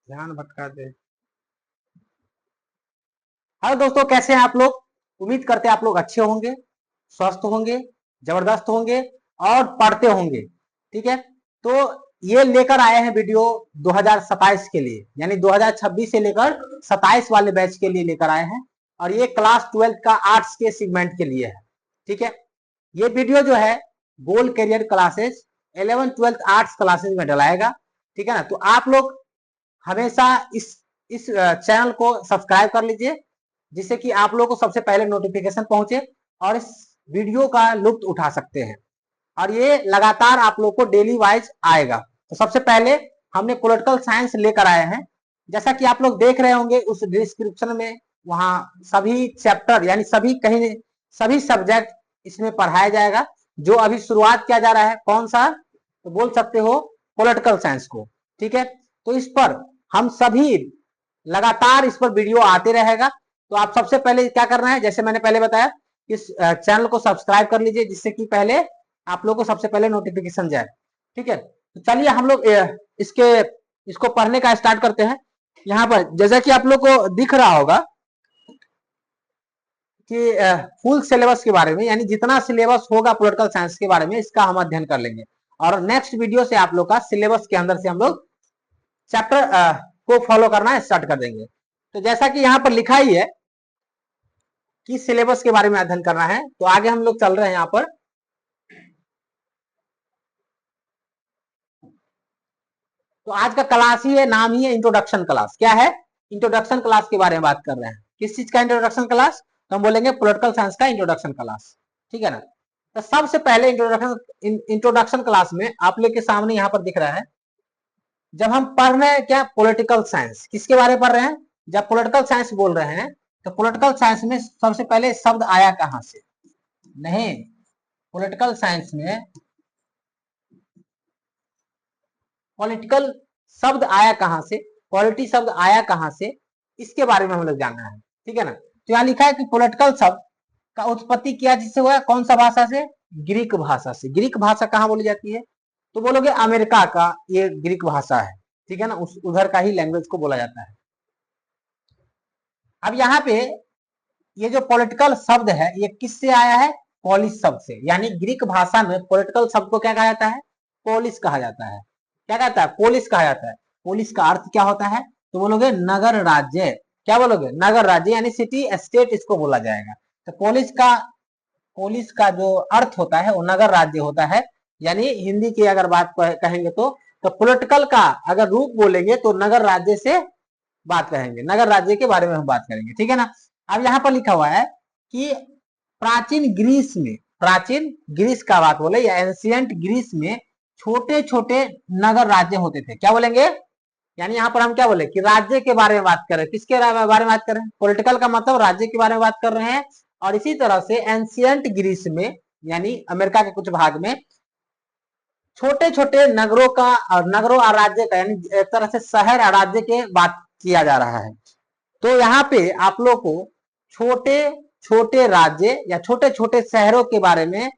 ध्यान भटका दे। हेलो दोस्तों, कैसे हैं आप लोग? उम्मीद करते हैं आप लोग अच्छे होंगे, स्वस्थ होंगे, जबरदस्त होंगे और पढ़ते होंगे। ठीक है, तो ये लेकर आए हैं वीडियो 2027 के लिए, यानी 2026 से लेकर 27 वाले बैच के लिए लेकर आए हैं। और ये क्लास 12 का आर्ट्स के सेगमेंट के लिए है। ठीक है, ये वीडियो जो है gold career classes 11 12 arts classes में डलाएगा। ठीक है ना, तो आप लोग हमेशा इस चैनल को सब्सक्राइब कर लीजिए, जिससे कि आप लोगों को सबसे पहले नोटिफिकेशन पहुंचे और इस वीडियो का लुत्फ उठा सकते हैं। और ये लगातार आप लोग को डेली वाइज आएगा। तो सबसे पहले हमने पॉलिटिकल साइंस लेकर आए हैं। जैसा कि आप लोग देख रहे होंगे उस डिस्क्रिप्शन में, वहां सभी चैप्टर यानी सभी सब्जेक्ट इसमें पढ़ाया जाएगा। जो अभी शुरुआत किया जा रहा है कौन सा, तो बोल सकते हो पॉलिटिकल साइंस को। ठीक है, तो इस पर हम सभी लगातार इस पर वीडियो आते रहेगा। तो आप सबसे पहले क्या करना है, जैसे मैंने पहले बताया, इस चैनल को सब्सक्राइब कर लीजिए, जिससे कि पहले आप लोगों को सबसे पहले नोटिफिकेशन जाए। ठीक है, तो चलिए हम लोग इसको पढ़ने का स्टार्ट करते हैं। यहाँ पर जैसा कि आप लोग को दिख रहा होगा कि फुल सिलेबस के बारे में, यानी जितना सिलेबस होगा पॉलिटिकल साइंस के बारे में, इसका हम अध्ययन कर लेंगे। और नेक्स्ट वीडियो से आप लोग का सिलेबस के अंदर से हम लोग चैप्टर को फॉलो करना स्टार्ट कर देंगे। तो जैसा कि यहाँ पर लिखा ही है कि सिलेबस के बारे में अध्ययन करना है, तो आगे हम लोग चल रहे हैं। यहाँ पर तो आज का क्लास ही है, नाम ही है इंट्रोडक्शन क्लास। क्या है? इंट्रोडक्शन क्लास के बारे में बात कर रहे हैं। किस चीज का इंट्रोडक्शन क्लास? तो हम बोलेंगे पॉलिटिकल साइंस का इंट्रोडक्शन क्लास। ठीक है ना, तो सबसे पहले इंट्रोडक्शन क्लास में आप लोग के सामने यहाँ पर दिख रहा है, जब हम पढ़ रहे हैं क्या, पॉलिटिकल साइंस, किसके बारे में पढ़ रहे हैं? जब पॉलिटिकल साइंस बोल रहे हैं तो पॉलिटिकल साइंस में सबसे पहले शब्द आया कहां से? नहीं, पॉलिटिकल साइंस में पॉलिटिकल शब्द आया कहां से, पॉलिटी शब्द आया कहां से, इसके बारे में हम लोग जानना है। ठीक है ना, तो यहाँ लिखा है कि पॉलिटिकल शब्द का उत्पत्ति किया जिससे हुआ, कौन सा भाषा से? ग्रीक भाषा से। ग्रीक भाषा कहाँ बोली जाती है? तो बोलोगे अमेरिका का ये ग्रीक भाषा है। ठीक है ना, उधर का ही लैंग्वेज को बोला जाता है। अब यहाँ पे ये जो पॉलिटिकल शब्द है ये किससे आया है? पोलिश शब्द से। यानी ग्रीक भाषा में पॉलिटिकल शब्द को क्या कहा जाता है? पोलिश कहा जाता है। क्या कहता है? पोलिश कहा जाता है। पोलिश का अर्थ क्या होता है? तो बोलोगे नगर राज्य। क्या बोलोगे? नगर राज्य, यानी सिटी स्टेट इसको बोला जाएगा। तो पोलिश का जो अर्थ होता है वो नगर राज्य होता है। यानी हिंदी की अगर बात कहेंगे तो पॉलिटिकल का अगर रूप बोलेंगे तो नगर राज्य से बात करेंगे, नगर राज्य के बारे में हम बात करेंगे। ठीक है ना, अब यहाँ पर लिखा हुआ है कि प्राचीन ग्रीस का बात बोले या एंशियंट ग्रीस में छोटे छोटे नगर राज्य होते थे। क्या बोलेंगे? यानी यहाँ पर हम क्या बोले कि राज्य के बारे में बात कर रहे हैं। किसके बारे में बात कर रहे हैं? पॉलिटिकल का मतलब राज्य के बारे में बात कर रहे हैं। और इसी तरह से एंशियंट ग्रीस में, यानी अमेरिका के कुछ भाग में, छोटे छोटे नगरों और राज्य का, यानी एक तरह से शहर और राज्य के बात किया जा रहा है। तो यहाँ पे आप लोग को छोटे छोटे राज्य या छोटे छोटे शहरों के बारे में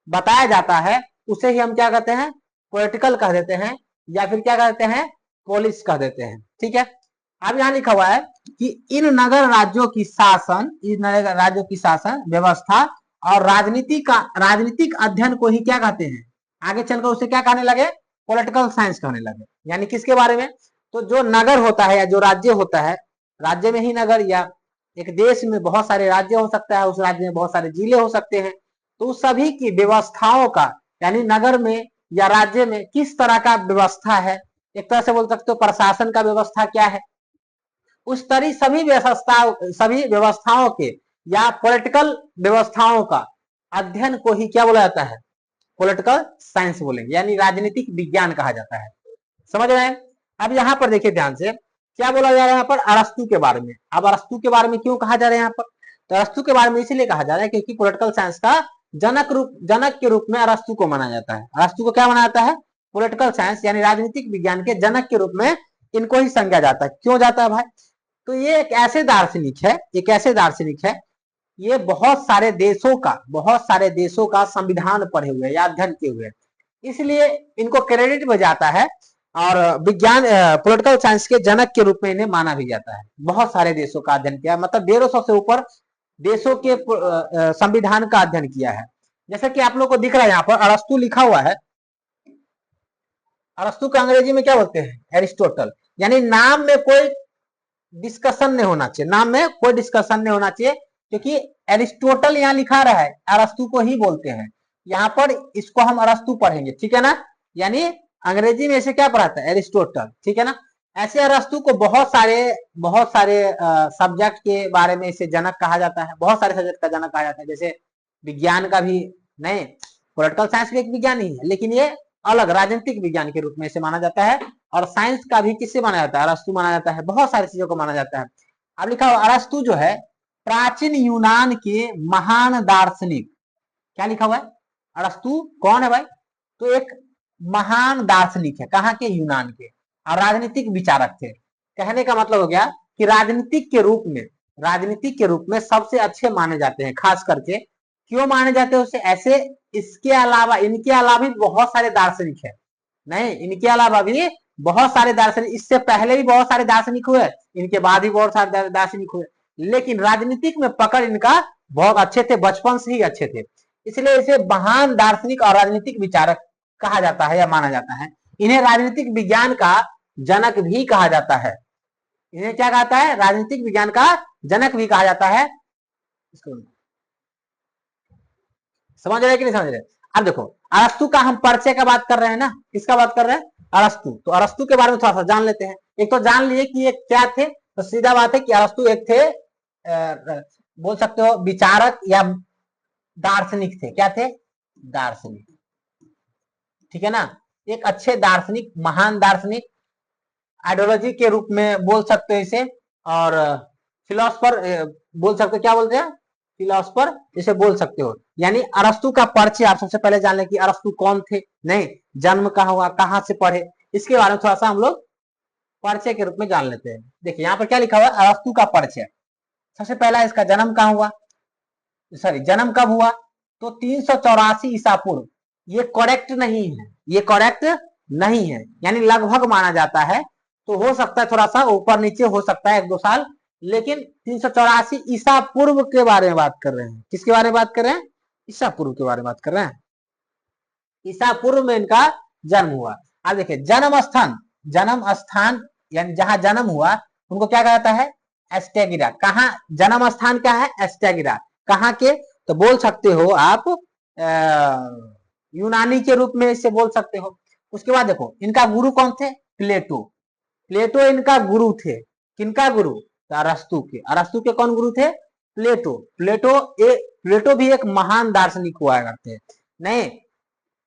बताया जाता है। उसे ही हम क्या कहते हैं? पॉलिटिकल कह देते हैं, या फिर क्या कहते हैं? पोलिस कह देते हैं। ठीक है, अब यहाँ लिखा हुआ है कि इन नगर राज्यों की शासन व्यवस्था और राजनीतिक अध्ययन को ही क्या कहते हैं? आगे चलकर उसे क्या कहने लगे? पॉलिटिकल साइंस कहने लगे। यानी किसके बारे में? तो जो नगर होता है या जो राज्य होता है, राज्य में ही नगर, या एक देश में बहुत सारे राज्य हो सकता है, उस राज्य में बहुत सारे जिले हो सकते हैं, तो उस सभी की व्यवस्थाओं का, यानी नगर में या राज्य में किस तरह का व्यवस्था है, एक तरह से बोल सकते हो प्रशासन का व्यवस्था क्या है, उस तरह सभी व्यवस्थाओं के या पॉलिटिकल व्यवस्थाओं का अध्ययन को ही क्या बोला जाता है? पॉलिटिकल साइंस बोलेंगे, यानी राजनीतिक विज्ञान कहा जाता है। समझ रहे हैं? अब यहाँ पर देखिए ध्यान से, क्या बोला जा रहा है यहाँ पर? अरस्तु के बारे में। अब अरस्तु के बारे में क्यों कहा जा रहा है यहाँ पर? तो अरस्तु के बारे में इसीलिए कहा जा रहा है क्योंकि पॉलिटिकल साइंस का जनक के रूप में अरस्तु को माना जाता है। अरस्तु को क्या माना जाता है? पॉलिटिकल साइंस यानी राजनीतिक विज्ञान के जनक के रूप में इनको ही समझा जाता है। क्यों जाता है भाई? तो ये एक ऐसे दार्शनिक है, ये बहुत सारे देशों का संविधान पढ़े हुए या अध्ययन किए हुए, इसलिए इनको क्रेडिट में जाता है और विज्ञान पॉलिटिकल साइंस के जनक के रूप में इन्हें माना भी जाता है। बहुत सारे देशों का अध्ययन किया, मतलब 150 से ऊपर देशों के संविधान का अध्ययन किया है। जैसे कि आप लोग को दिख रहा है यहाँ पर अरस्तु लिखा हुआ है। अरस्तु का अंग्रेजी में क्या बोलते हैं? एरिस्टोटल। यानी नाम में कोई डिस्कशन नहीं होना चाहिए, नाम में कोई डिस्कशन नहीं होना चाहिए, क्योंकि एरिस्टोटल यहाँ लिखा रहा है, अरस्तु को ही बोलते हैं। यहाँ पर इसको हम अरस्तु पढ़ेंगे, ठीक है ना। यानी अंग्रेजी में इसे क्या पढ़ाता है? एरिस्टोटल, ठीक है ना। ऐसे अरस्तु को बहुत सारे सब्जेक्ट के बारे में इसे जनक कहा जाता है, बहुत सारे सब्जेक्ट का जनक कहा जाता है। जैसे विज्ञान का भी नहीं, पॉलिटिकल साइंस भी एक विज्ञान ही है, लेकिन ये अलग राजनीतिक विज्ञान के रूप में इसे माना जाता है। और साइंस का भी किससे माना जाता है? अरस्तु माना जाता है। बहुत सारी चीजों को माना जाता है। अब लिखा हुआ अरस्तु जो है प्राचीन यूनान के महान दार्शनिक। क्या लिखा हुआ है? अरस्तु कौन है भाई? तो एक महान दार्शनिक है, कहाँ के? यूनान के। और राजनीतिक विचारक थे। कहने का मतलब हो गया कि राजनीतिक के रूप में सबसे अच्छे माने जाते हैं। खास करके क्यों माने जाते हैं उसे ऐसे? इनके अलावा भी बहुत सारे दार्शनिक है। नहीं, इनके अलावा भी बहुत सारे दार्शनिक, इससे पहले भी बहुत सारे दार्शनिक हुए, इनके बाद भी बहुत सारे दार्शनिक हुए, लेकिन राजनीतिक में पकड़ इनका बहुत अच्छे थे, बचपन से ही अच्छे थे, इसलिए इसे महान दार्शनिक और राजनीतिक विचारक कहा जाता है या माना जाता है। इन्हें राजनीतिक विज्ञान का जनक भी कहा जाता है। इन्हें क्या कहता है? राजनीतिक विज्ञान का जनक भी कहा जाता है। इसको समझ रहे कि नहीं समझ रहे? अब देखो अरस्तु का हम परिचय का बात कर रहे हैं ना, किसका बात कर रहे हैं? अरस्तु। तो अरस्तु के बारे में थोड़ा सा जान लेते हैं। एक तो जान लिए कि ये क्या थे, तो सीधा बात है कि अरस्तु एक थे बोल सकते हो विचारक या दार्शनिक थे। क्या थे? दार्शनिक, ठीक है ना। एक अच्छे दार्शनिक, महान दार्शनिक, आइडियोलॉजी के रूप में बोल सकते हो इसे, और फिलोसफर बोल सकते हो। क्या बोलते हैं? फिलोसफर इसे बोल सकते हो। यानी अरस्तु का परिचय आप सबसे पहले जान लें कि अरस्तु कौन थे, नहीं जन्म कहाँ हुआ, कहाँ से पढ़े, इसके बारे में थोड़ा सा हम लोग परिचय के रूप में जान लेते हैं। देखिए यहाँ पर क्या लिखा हुआ है? अरस्तु का परिचय। सबसे पहला इसका जन्म कहाँ हुआ, सॉरी जन्म कब हुआ? तो 384 ईसा पूर्व। ये करेक्ट नहीं है, ये करेक्ट नहीं है, यानी लगभग माना जाता है। तो हो सकता है थोड़ा सा ऊपर नीचे हो सकता है 1-2 साल, लेकिन 384 ईसा पूर्व के बारे में बात कर रहे हैं। किसके बारे में बात कर रहे हैं? ईसा पूर्व के बारे में बात कर रहे हैं। ईसा पूर्व में इनका जन्म हुआ। अब देखिए जन्म स्थान यानी जहां जन्म हुआ उनको क्या कहता है? एस्टेगिरा। कहाँ जन्म स्थान क्या है? एस्टेगिरा। कहाँ के? तो बोल सकते हो आप यूनानी के रूप में इसे बोल सकते हो। उसके बाद देखो इनका गुरु कौन थे? प्लेटो। प्लेटो इनका गुरु थे। किनका गुरु? तो अरस्तु के। अरस्तु के कौन गुरु थे? प्लेटो। प्लेटो भी एक महान दार्शनिक हुआ करते हैं। नहीं,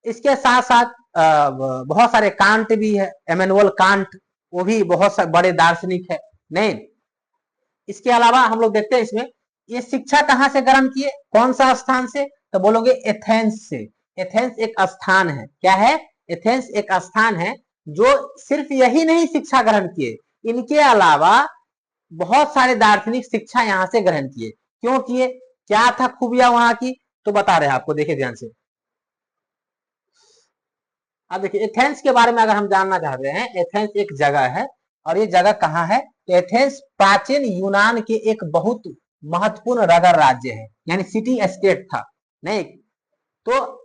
इसके साथ साथ बहुत सारे कांट भी है, एमेनुअल कांट, वो भी बहुत बड़े दार्शनिक है। नहीं, इसके अलावा हम लोग देखते हैं इसमें ये शिक्षा कहाँ से ग्रहण किए, कौन सा स्थान से? तो बोलोगे एथेंस से। एथेंस एक स्थान है। क्या है? एथेंस एक स्थान है जो सिर्फ यही नहीं शिक्षा ग्रहण किए, इनके अलावा बहुत सारे दार्शनिक शिक्षा यहाँ से ग्रहण किए। क्यों किए? क्या था खूबियां वहां की? तो बता रहे हैं आपको, देखिए ध्यान से। अब देखिए एथेंस के बारे में अगर हम जानना चाहते हैं, एथेंस एक जगह है, और ये जगह कहाँ है? तो एथेंस प्राचीन यूनान के एक बहुत महत्वपूर्ण नगर राज्य है, यानी सिटी स्टेट था। नहीं, तो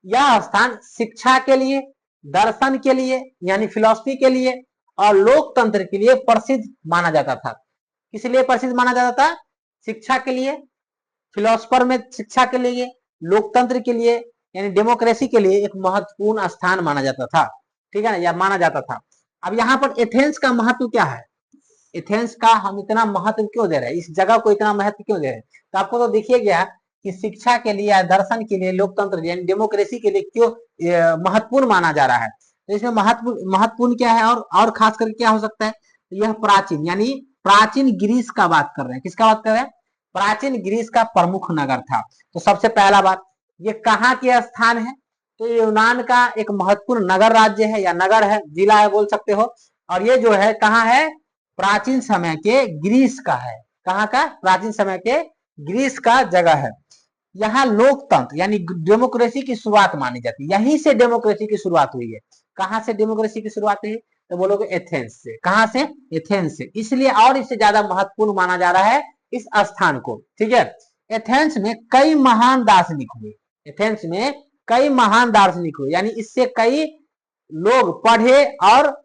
यह स्थान शिक्षा के लिए, दर्शन के लिए यानी फिलोसफी के लिए, और लोकतंत्र के लिए प्रसिद्ध माना जाता था। किस लिए प्रसिद्ध माना जाता था? शिक्षा के लिए, फिलोसफर में शिक्षा के लिए, लोकतंत्र के लिए यानी डेमोक्रेसी के लिए एक महत्वपूर्ण स्थान माना जाता था। ठीक है ना, या माना जाता था। अब यहाँ पर एथेंस का महत्व क्या है? एथेंस का हम इतना महत्व क्यों दे रहे हैं, इस जगह को इतना महत्व क्यों दे रहे हैं? तो आपको तो दिखिए गया कि शिक्षा के लिए, दर्शन के लिए, लोकतंत्र यानी डेमोक्रेसी के लिए क्यों महत्वपूर्ण माना जा रहा है। तो इसमें महत्वपूर्ण क्या है, और खास करके क्या हो सकता है? यह प्राचीन यानी प्राचीन ग्रीस का बात कर रहे हैं। किसका बात कर रहे हैं? प्राचीन ग्रीस का प्रमुख नगर था। तो सबसे पहला बात, ये कहाँ के स्थान है? तो ये यूनान का एक महत्वपूर्ण नगर राज्य है, या नगर है, जिला है बोल सकते हो। और ये जो है कहाँ है? प्राचीन समय के ग्रीस का है। कहाँ का? प्राचीन समय के ग्रीस का जगह है। यहाँ लोकतंत्र यानी डेमोक्रेसी की शुरुआत मानी जाती है। यहीं से डेमोक्रेसी की शुरुआत हुई है। कहां से डेमोक्रेसी की शुरुआत हुई? तो बोलोगे एथेंस से। कहां से? एथेंस से। इसलिए और इससे ज्यादा महत्वपूर्ण माना जा रहा है इस स्थान को। ठीक है, एथेंस में कई महान दार्शनिक हुए। एथेंस में कई महान दार्शनिक हुए, यानी इससे कई लोग पढ़े और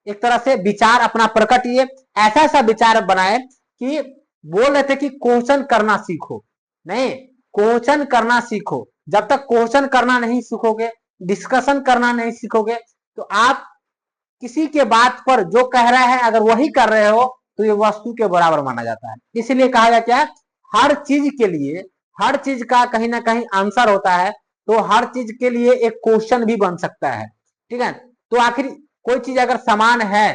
एक तरह से विचार अपना प्रकट किए। ऐसा ऐसा विचार बनाए कि बोल रहे थे कि क्वेश्चन करना सीखो। नहीं, क्वेश्चन करना सीखो। जब तक क्वेश्चन करना नहीं सीखोगे, डिस्कशन करना नहीं सीखोगे, तो आप किसी के बात पर जो कह रहा है अगर वही कर रहे हो तो ये वस्तु के बराबर माना जाता है। इसलिए कहा जाता है हर चीज के लिए, हर चीज का कहीं ना कहीं आंसर होता है, तो हर चीज के लिए एक क्वेश्चन भी बन सकता है। ठीक है, तो आखिर कोई चीज अगर समान है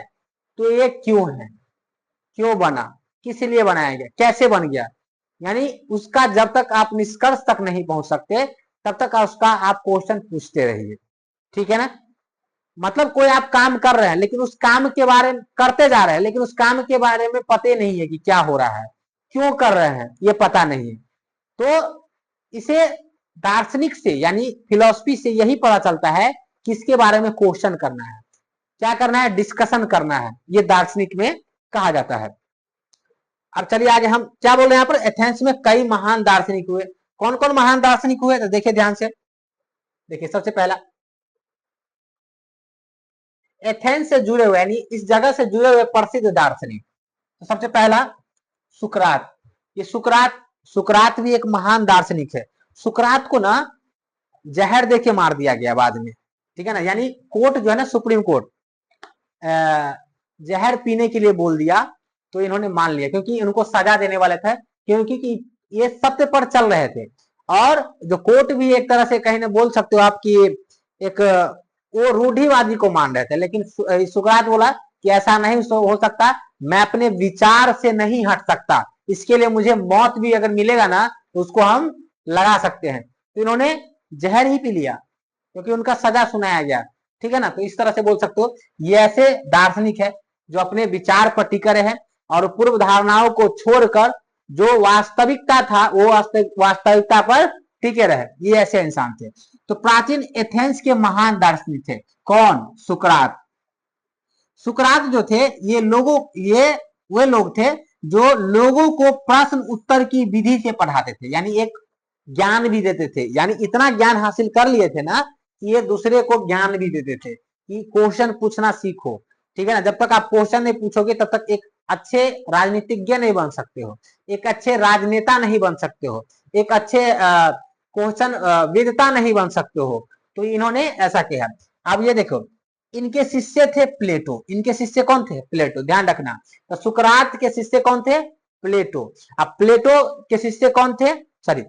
तो ये क्यों है, क्यों बना, किस लिए बनाया गया, कैसे बन गया, यानी उसका जब तक आप निष्कर्ष तक नहीं पहुंच सकते तब तक उसका आप क्वेश्चन पूछते रहिए। ठीक है ना, मतलब कोई आप काम कर रहे हैं लेकिन उस काम के बारे में करते जा रहे हैं, लेकिन उस काम के बारे में पता नहीं है कि क्या हो रहा है, क्यों कर रहे हैं, ये पता नहीं है। तो इसे दार्शनिक से यानी फिलॉसफी से यही पता चलता है कि इसके बारे में क्वेश्चन करना है, क्या करना है, डिस्कशन करना है, ये दार्शनिक में कहा जाता है। अब चलिए आगे हम क्या बोल रहे हैं यहाँ पर, एथेंस में कई महान दार्शनिक हुए। कौन कौन महान दार्शनिक हुए? तो देखिए ध्यान से, देखिए सबसे पहला एथेंस से जुड़े हुए यानी इस जगह से जुड़े हुए प्रसिद्ध दार्शनिक, तो सबसे पहला सुकरात। ये सुकरात भी एक महान दार्शनिक है। सुकरात को ना जहर देके मार दिया गया बाद में। ठीक है ना, यानी कोर्ट जो है ना, सुप्रीम कोर्ट जहर पीने के लिए बोल दिया तो इन्होंने मान लिया, क्योंकि इनको सजा देने वाले थे, क्योंकि ये सत्य पर चल रहे थे। और जो कोर्ट भी एक तरह से कहीं ना बोल सकते हो आप कि एक वो रूढ़िवादी को मान रहे थे, लेकिन सुकरात बोला कि ऐसा नहीं हो सकता, मैं अपने विचार से नहीं हट सकता, इसके लिए मुझे मौत भी अगर मिलेगा ना तो उसको हम लगा सकते हैं। तो इन्होंने जहर ही पी लिया क्योंकि उनका सजा सुनाया गया। ठीक है ना, तो इस तरह से बोल सकते हो ये ऐसे दार्शनिक है जो अपने विचार पर टिके रहे और पूर्व धारणाओं को छोड़कर जो वास्तविकता था वो वास्तविकता पर टिके रहे, ये ऐसे इंसान थे। तो प्राचीन एथेंस के महान दार्शनिक थे कौन? सुकरात। सुकरात जो थे ये वे लोग थे जो लोगों को प्रश्न उत्तर की विधि से पढ़ाते थे, यानी एक ज्ञान भी देते थे, यानी इतना ज्ञान हासिल कर लिए थे ना कि ये दूसरे को ज्ञान भी देते थे कि क्वेश्चन पूछना सीखो। ठीक है ना, जब तक आप क्वेश्चन नहीं पूछोगे तब तक एक अच्छे राजनीतिज्ञ नहीं बन सकते हो, एक अच्छे राजनेता नहीं बन सकते हो, एक अच्छे क्वेश्चन वेदता नहीं बन सकते हो। तो इन्होंने ऐसा किया। अब ये देखो, इनके शिष्य थे प्लेटो। इनके शिष्य कौन थे? प्लेटो, ध्यान रखना। तो सुकरात के शिष्य कौन थे? प्लेटो। अब प्लेटो के शिष्य कौन थे? सॉरी,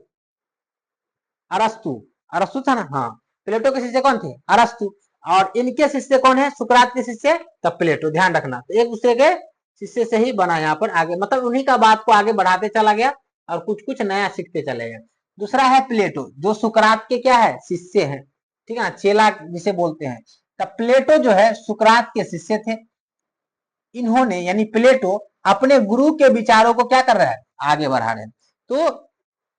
अरस्तु। अरस्तु था ना, हाँ। प्लेटो के शिष्य कौन थे? अरस्तु। और इनके शिष्य कौन है? सुकरात के शिष्य तब प्लेटो। ध्यान रखना, तो एक दूसरे के शिष्य से ही बना यहाँ पर आगे, मतलब उन्हीं का बात को आगे बढ़ाते चला गया और कुछ कुछ नया सीखते चले गए। दूसरा है प्लेटो, जो सुकरात के क्या है? शिष्य है। ठीक है ना, चेला जिसे बोलते हैं। तब प्लेटो जो है सुकरात के शिष्य थे। इन्होंने यानी प्लेटो अपने गुरु के विचारों को क्या कर रहा है? आगे बढ़ा रहे हैं। तो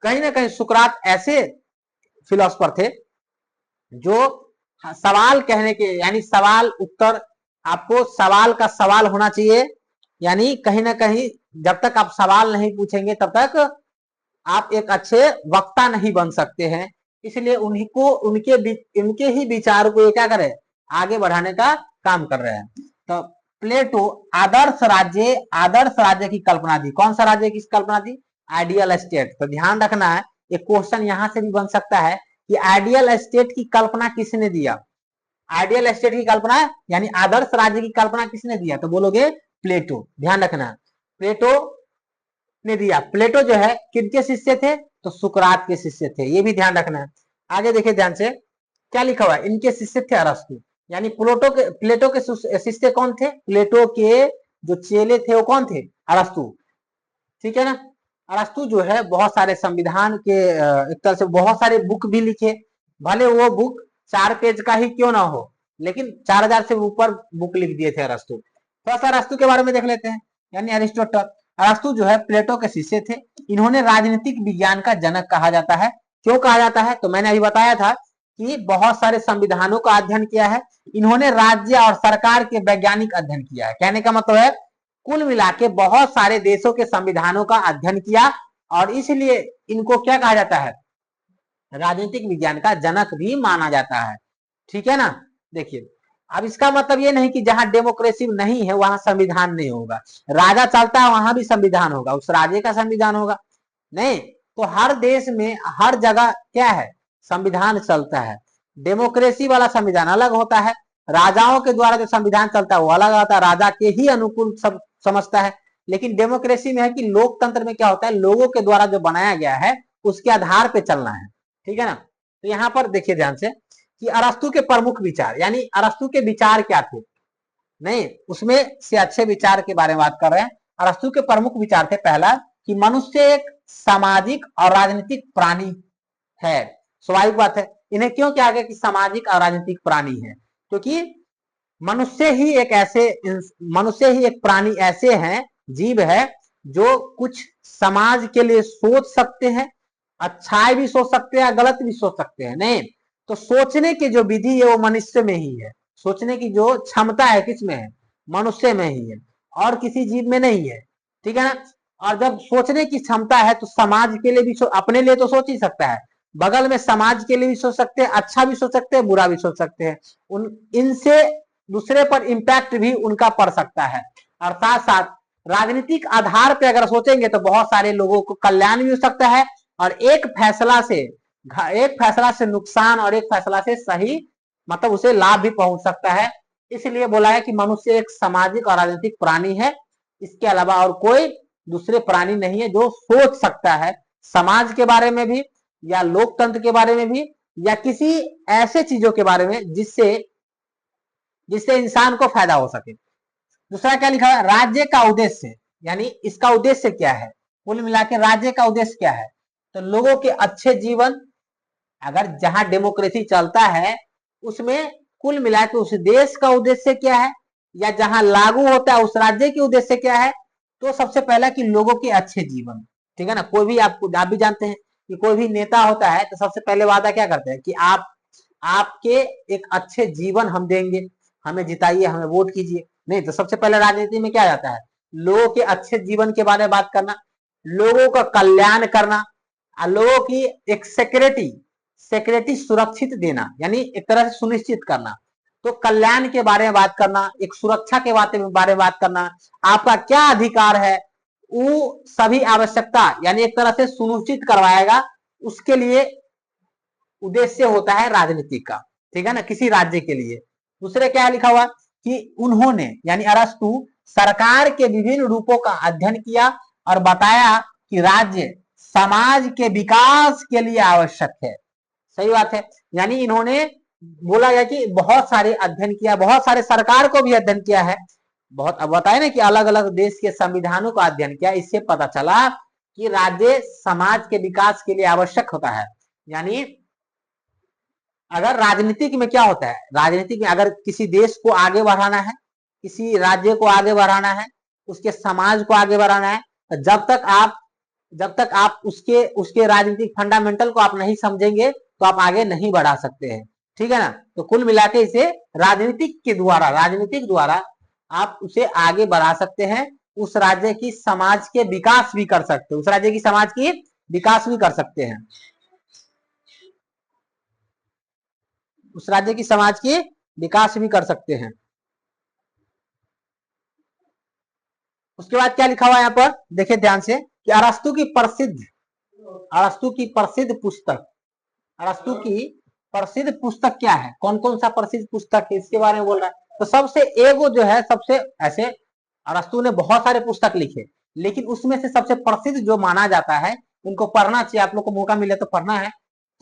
कहीं ना कहीं सुकरात ऐसे फिलोसफर थे जो सवाल कहने के, यानी सवाल उत्तर, आपको सवाल का सवाल होना चाहिए, यानी कहीं ना कहीं जब तक आप सवाल नहीं पूछेंगे तब तक आप एक अच्छे वक्ता नहीं बन सकते हैं। इसलिए उन्हीं को उनके ही विचार को ये क्या करे? आगे बढ़ाने का काम कर रहे हैं। तो प्लेटो आदर्श राज्य की कल्पना दी। कौन सा राज्य की कल्पना दी? Ideal state. तो ध्यान रखना है, एक क्वेश्चन यहां से भी बन सकता है कि आइडियल स्टेट की कल्पना किसने दिया? आइडियल स्टेट की कल्पना यानी आदर्श राज्य की कल्पना किसने दिया? तो बोलोगे प्लेटो। ध्यान रखना, प्लेटो ने दिया। प्लेटो जो है किनके शिष्य थे? तो सुकरात के शिष्य थे, ये भी ध्यान रखना है। आगे देखिए ध्यान से, क्या लिखा हुआ है? इनके शिष्य थे अरस्तु, यानी प्लेटो के शिष्य कौन थे? प्लेटो के जो चेले थे वो कौन थे? अरस्तु। ठीक है ना, अरस्तु जो है बहुत सारे संविधान के एक तरह से बहुत सारे बुक भी लिखे, भले वो बुक 4 पेज का ही क्यों ना हो, लेकिन 4000 से ऊपर बुक लिख दिए थे अरस्तु। थोड़ा सा अरस्तु के बारे में देख लेते हैं, यानी अरिस्टोटल। अरस्तु जो है प्लेटो के शिष्य थे। इन्होंने राजनीतिक विज्ञान का जनक कहा जाता है। क्यों कहा जाता है? तो मैंने अभी बताया था कि बहुत सारे संविधानों का अध्ययन किया है, इन्होंने राज्य और सरकार के वैज्ञानिक अध्ययन किया है। कहने का मतलब है कुल मिला के बहुत सारे देशों के संविधानों का अध्ययन किया, और इसलिए इनको क्या कहा जाता है, राजनीतिक विज्ञान का जनक भी माना जाता है। ठीक है ना। देखिए, अब इसका मतलब ये नहीं कि जहां डेमोक्रेसी नहीं है वहां संविधान नहीं होगा, राजा चलता है वहां भी संविधान होगा, उस राज्य का संविधान होगा नहीं। तो हर देश में हर जगह क्या है, संविधान चलता है। डेमोक्रेसी वाला संविधान अलग होता है, राजाओं के द्वारा जो संविधान चलता है वो अलग होता है, राजा के ही अनुकूल सब समझता है। लेकिन डेमोक्रेसी में है कि लोकतंत्र में क्या होता है, लोगों के द्वारा जो बनाया गया है उसके आधार पे चलना है। ठीक है ना। तो यहाँ पर देखिए ध्यान से कि अरस्तु के प्रमुख विचार, यानी अरस्तु के विचार क्या थे, नहीं उसमें से अच्छे विचार के बारे में बात कर रहे हैं। अरस्तु के प्रमुख विचार थे, पहला कि मनुष्य एक सामाजिक और राजनीतिक प्राणी है। स्वाभाविक बात है, इन्हें क्यों कहा गया कि सामाजिक और राजनीतिक प्राणी है, क्योंकि मनुष्य ही एक प्राणी ऐसे हैं, जीव है जो कुछ समाज के लिए सोच सकते हैं, अच्छाई भी सोच सकते हैं, गलत भी सोच सकते हैं। नहीं, तो सोचने की जो विधि है वो मनुष्य में ही है, सोचने की जो क्षमता है किसमें है, मनुष्य में ही है, और किसी जीव में नहीं है। ठीक है ना। और जब सोचने की क्षमता है तो समाज के लिए भी अपने लिए तो सोच ही सकता है, बगल में समाज के लिए भी सोच सकते हैं, अच्छा भी सोच सकते हैं, बुरा भी सोच सकते हैं। इनसे दूसरे पर इम्पैक्ट भी उनका पड़ सकता है। और साथ साथ राजनीतिक आधार पर अगर सोचेंगे तो बहुत सारे लोगों को कल्याण भी हो सकता है, और एक फैसला से नुकसान और एक फैसला से सही मतलब उसे लाभ भी पहुंच सकता है। इसलिए बोला है कि मनुष्य एक सामाजिक और राजनीतिक प्राणी है, इसके अलावा और कोई दूसरे प्राणी नहीं है जो सोच सकता है समाज के बारे में भी, या लोकतंत्र के बारे में भी, या किसी ऐसे चीजों के बारे में जिससे इंसान को फायदा हो सके। दूसरा क्या लिखा है, राज्य का उद्देश्य, यानी इसका उद्देश्य क्या है, कुल मिला के राज्य का उद्देश्य क्या है, तो लोगों के अच्छे जीवन। अगर जहां डेमोक्रेसी चलता है उसमें कुल मिला के उस देश का उद्देश्य क्या है, या जहां लागू होता है उस राज्य के उद्देश्य क्या है, तो सबसे पहला कि लोगों के अच्छे जीवन। ठीक है ना। कोई भी आप भी जानते हैं कि कोई भी नेता होता है तो सबसे पहले वादा क्या करते हैं कि आपके एक अच्छे जीवन हम देंगे, हमें जिताइए, हमें वोट कीजिए। नहीं, तो सबसे पहले राजनीति में क्या जाता है, लोगों के अच्छे जीवन के बारे में बात करना, लोगों का कल्याण करना, लोगों की एक सिक्योरिटी सुरक्षित देना, यानी एक तरह से सुनिश्चित करना। तो कल्याण के बारे में बात करना, एक सुरक्षा के बारे में बात करना, आपका क्या अधिकार है वो सभी आवश्यकता यानी एक तरह से सुनिश्चित करवाएगा, उसके लिए उद्देश्य होता है राजनीति का। ठीक है ना, किसी राज्य के लिए। दूसरे क्या लिखा हुआ कि उन्होंने यानी अरस्तु सरकार के विभिन्न रूपों का अध्ययन किया और बताया कि राज्य समाज के विकास के लिए आवश्यक है। सही बात है, यानी इन्होंने बोला गया कि बहुत सारे अध्ययन किया, बहुत सारे सरकार को भी अध्ययन किया है, बहुत अब बताए ना कि अलग अलग देश के संविधानों का अध्ययन किया। इससे पता चला कि राज्य समाज के विकास के लिए आवश्यक होता है। यानी अगर राजनीतिक में क्या होता है, राजनीतिक में अगर किसी देश को आगे बढ़ाना है, किसी राज्य को आगे बढ़ाना है, उसके समाज को आगे बढ़ाना है, तो जब तक आप उसके राजनीतिक फंडामेंटल को आप नहीं समझेंगे तो आप आगे नहीं बढ़ा सकते हैं। ठीक है ना। तो कुल मिला के इसे राजनीतिक द्वारा आप उसे आगे बढ़ा सकते हैं, उस राज्य की समाज के विकास भी कर सकते हैं, उस राज्य की समाज की विकास भी कर सकते हैं, उस राज्य की समाज की विकास भी कर सकते हैं। उसके बाद क्या लिखा हुआ है यहाँ पर, देखिए ध्यान से कि अरस्तु की प्रसिद्ध पुस्तक क्या है, कौन कौन सा प्रसिद्ध पुस्तक है इसके बारे में बोल रहा है। तो सबसे एगो जो है, सबसे ऐसे अरस्तु ने बहुत सारे पुस्तक लिखे, लेकिन उसमें से सबसे प्रसिद्ध जो माना जाता है, उनको पढ़ना चाहिए, आप लोग को मौका मिले तो पढ़ना है।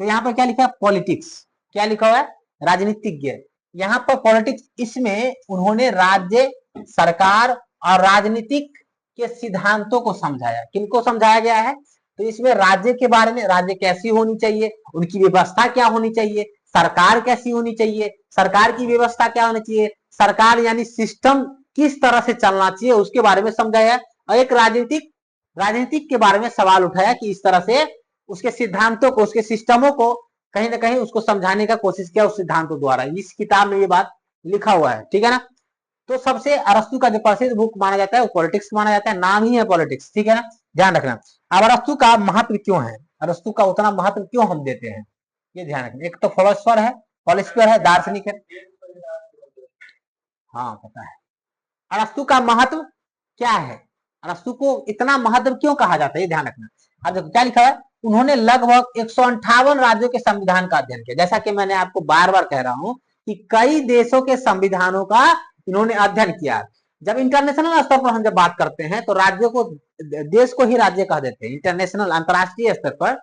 तो यहाँ पर क्या लिखा है, पॉलिटिक्स। क्या लिखा हुआ है, राजनीतिज्ञ। यहाँ पर पॉलिटिक्स, इसमें उन्होंने राज्य, सरकार और राजनीतिक के सिद्धांतों को समझाया। किनको समझाया गया है, तो इसमें राज्य के बारे में, राज्य कैसी होनी चाहिए, उनकी व्यवस्था क्या होनी चाहिए, सरकार कैसी होनी चाहिए, सरकार की व्यवस्था क्या होनी चाहिए, सरकार यानी सिस्टम किस तरह से चलना चाहिए, उसके बारे में समझाया। और एक राजनीतिक के बारे में सवाल उठाया कि इस तरह से उसके सिद्धांतों को, उसके सिस्टमों को कहीं ना कहीं उसको समझाने का कोशिश किया उस सिद्धांतों द्वारा। इस किताब में ये बात लिखा हुआ है, ठीक है ना। तो सबसे अरस्तु का जो प्रसिद्ध बुक माना जाता है वो पॉलिटिक्स माना जाता है, नाम ही है पॉलिटिक्स, ठीक है ना, ध्यान रखना। अब अरस्तु का महत्व क्यों है, अरस्तु का उतना महत्व क्यों हम देते हैं, ये ध्यान रखना। एक तो फिलोसफर है, दार्शनिक है। हाँ पता है। अरस्तु का महत्व क्या है, अरस्तु को इतना महत्व क्यों कहा जाता है, ये ध्यान रखना। अब देखो क्या लिखा है, उन्होंने लगभग 158 राज्यों के संविधान का अध्ययन किया। जैसा कि मैंने आपको बार बार कह रहा हूं कि कई देशों के संविधानों का इन्होंने अध्ययन किया। जब इंटरनेशनल स्तर पर हम जब बात करते हैं तो राज्यों को, देश को ही राज्य कह देते हैं। इंटरनेशनल अंतरराष्ट्रीय स्तर पर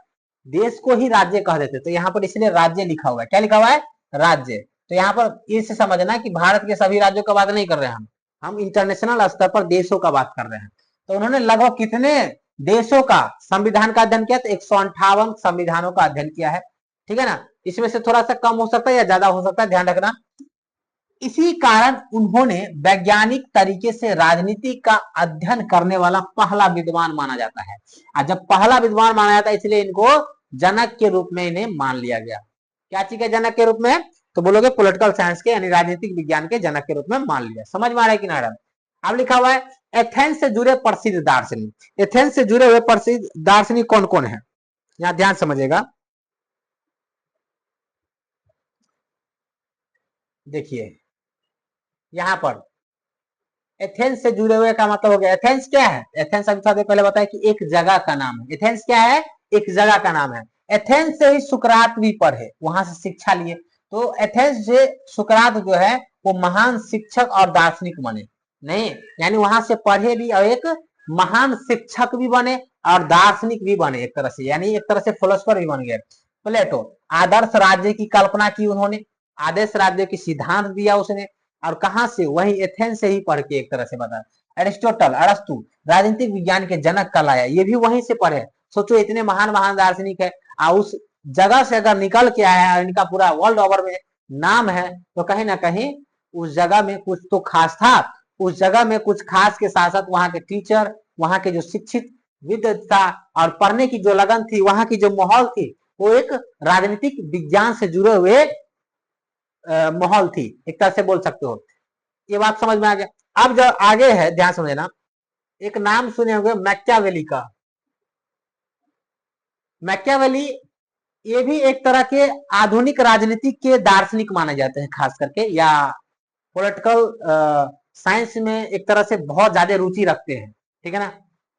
देश को ही राज्य कह देते हैं। तो यहाँ पर इसलिए राज्य लिखा हुआ है, क्या लिखा हुआ है, राज्य। तो यहाँ पर इससे समझना कि भारत के सभी राज्यों का बात नहीं कर रहे हैं हम इंटरनेशनल स्तर पर देशों का बात कर रहे हैं। तो उन्होंने लगभग कितने देशों का संविधान का अध्ययन किया, तो 158 संविधानों का अध्ययन किया है, ठीक है ना। इसमें से थोड़ा सा कम हो सकता है या ज्यादा हो सकता है, ध्यान रखना। इसी कारण उन्होंने वैज्ञानिक तरीके से राजनीति का अध्ययन करने वाला पहला विद्वान माना जाता है। और जब पहला विद्वान माना जाता है इसलिए इनको जनक के रूप में इन्हें मान लिया गया। क्या चीज है जनक के रूप में, तो बोलोगे पॉलिटिकल साइंस के यानी राजनीतिक विज्ञान के जनक के रूप में मान लिया। समझ में आ रहा है कि ना। अब लिखा हुआ है एथेंस से जुड़े प्रसिद्ध दार्शनिक। एथेंस से जुड़े हुए प्रसिद्ध दार्शनिक कौन कौन है, यहां ध्यान समझिएगा। देखिए यहां पर एथेंस से जुड़े हुए का मतलब हो गया, एथेंस क्या है, एथेंस अभी थोड़ा देर पहले बताया कि एक जगह का नाम है। एथेंस क्या है, एक जगह का नाम है। एथेंस से ही सुकरात भी पढ़े, वहां से शिक्षा लिए। तो एथेंस से सुकरात जो है वो महान शिक्षक और दार्शनिक बने, नहीं यानी वहां से पढ़े भी और एक महान शिक्षक भी बने और दार्शनिक भी बने एक तरह से, यानी एक तरह से फिलोसफर भी बन गए। प्लेटो, आदर्श राज्य की कल्पना की उन्होंने, आदर्श राज्य की सिद्धांत दिया उसने, और कहां से, वही एथेंस से ही पढ़ के एक तरह से बता। एरिस्टोटल, अरस्तु राजनीतिक विज्ञान के जनक कहलाया, ये भी वहीं से पढ़े। सोचो इतने महान महान दार्शनिक है और उस जगह से अगर निकल के आए हैं, इनका पूरा वर्ल्ड ओवर में नाम है, तो कहीं ना कहीं उस जगह में कुछ तो खास था। उस जगह में कुछ खास के साथ साथ वहां के टीचर, वहां के जो शिक्षित विद्वता और पढ़ने की जो लगन थी, वहां की जो माहौल थी, वो एक राजनीतिक विज्ञान से जुड़े हुए माहौल थी, एक तरह से बोल सकते हो। ये बात समझ में आ गया। अब जो आगे है ध्यान समझना, एक नाम सुने होंगे मैकियावेली का। मैकियावेली ये भी एक तरह के आधुनिक राजनीति के दार्शनिक माने जाते हैं खास करके, या पॉलिटिकल साइंस में एक तरह से बहुत ज्यादा रुचि रखते हैं, ठीक है ना।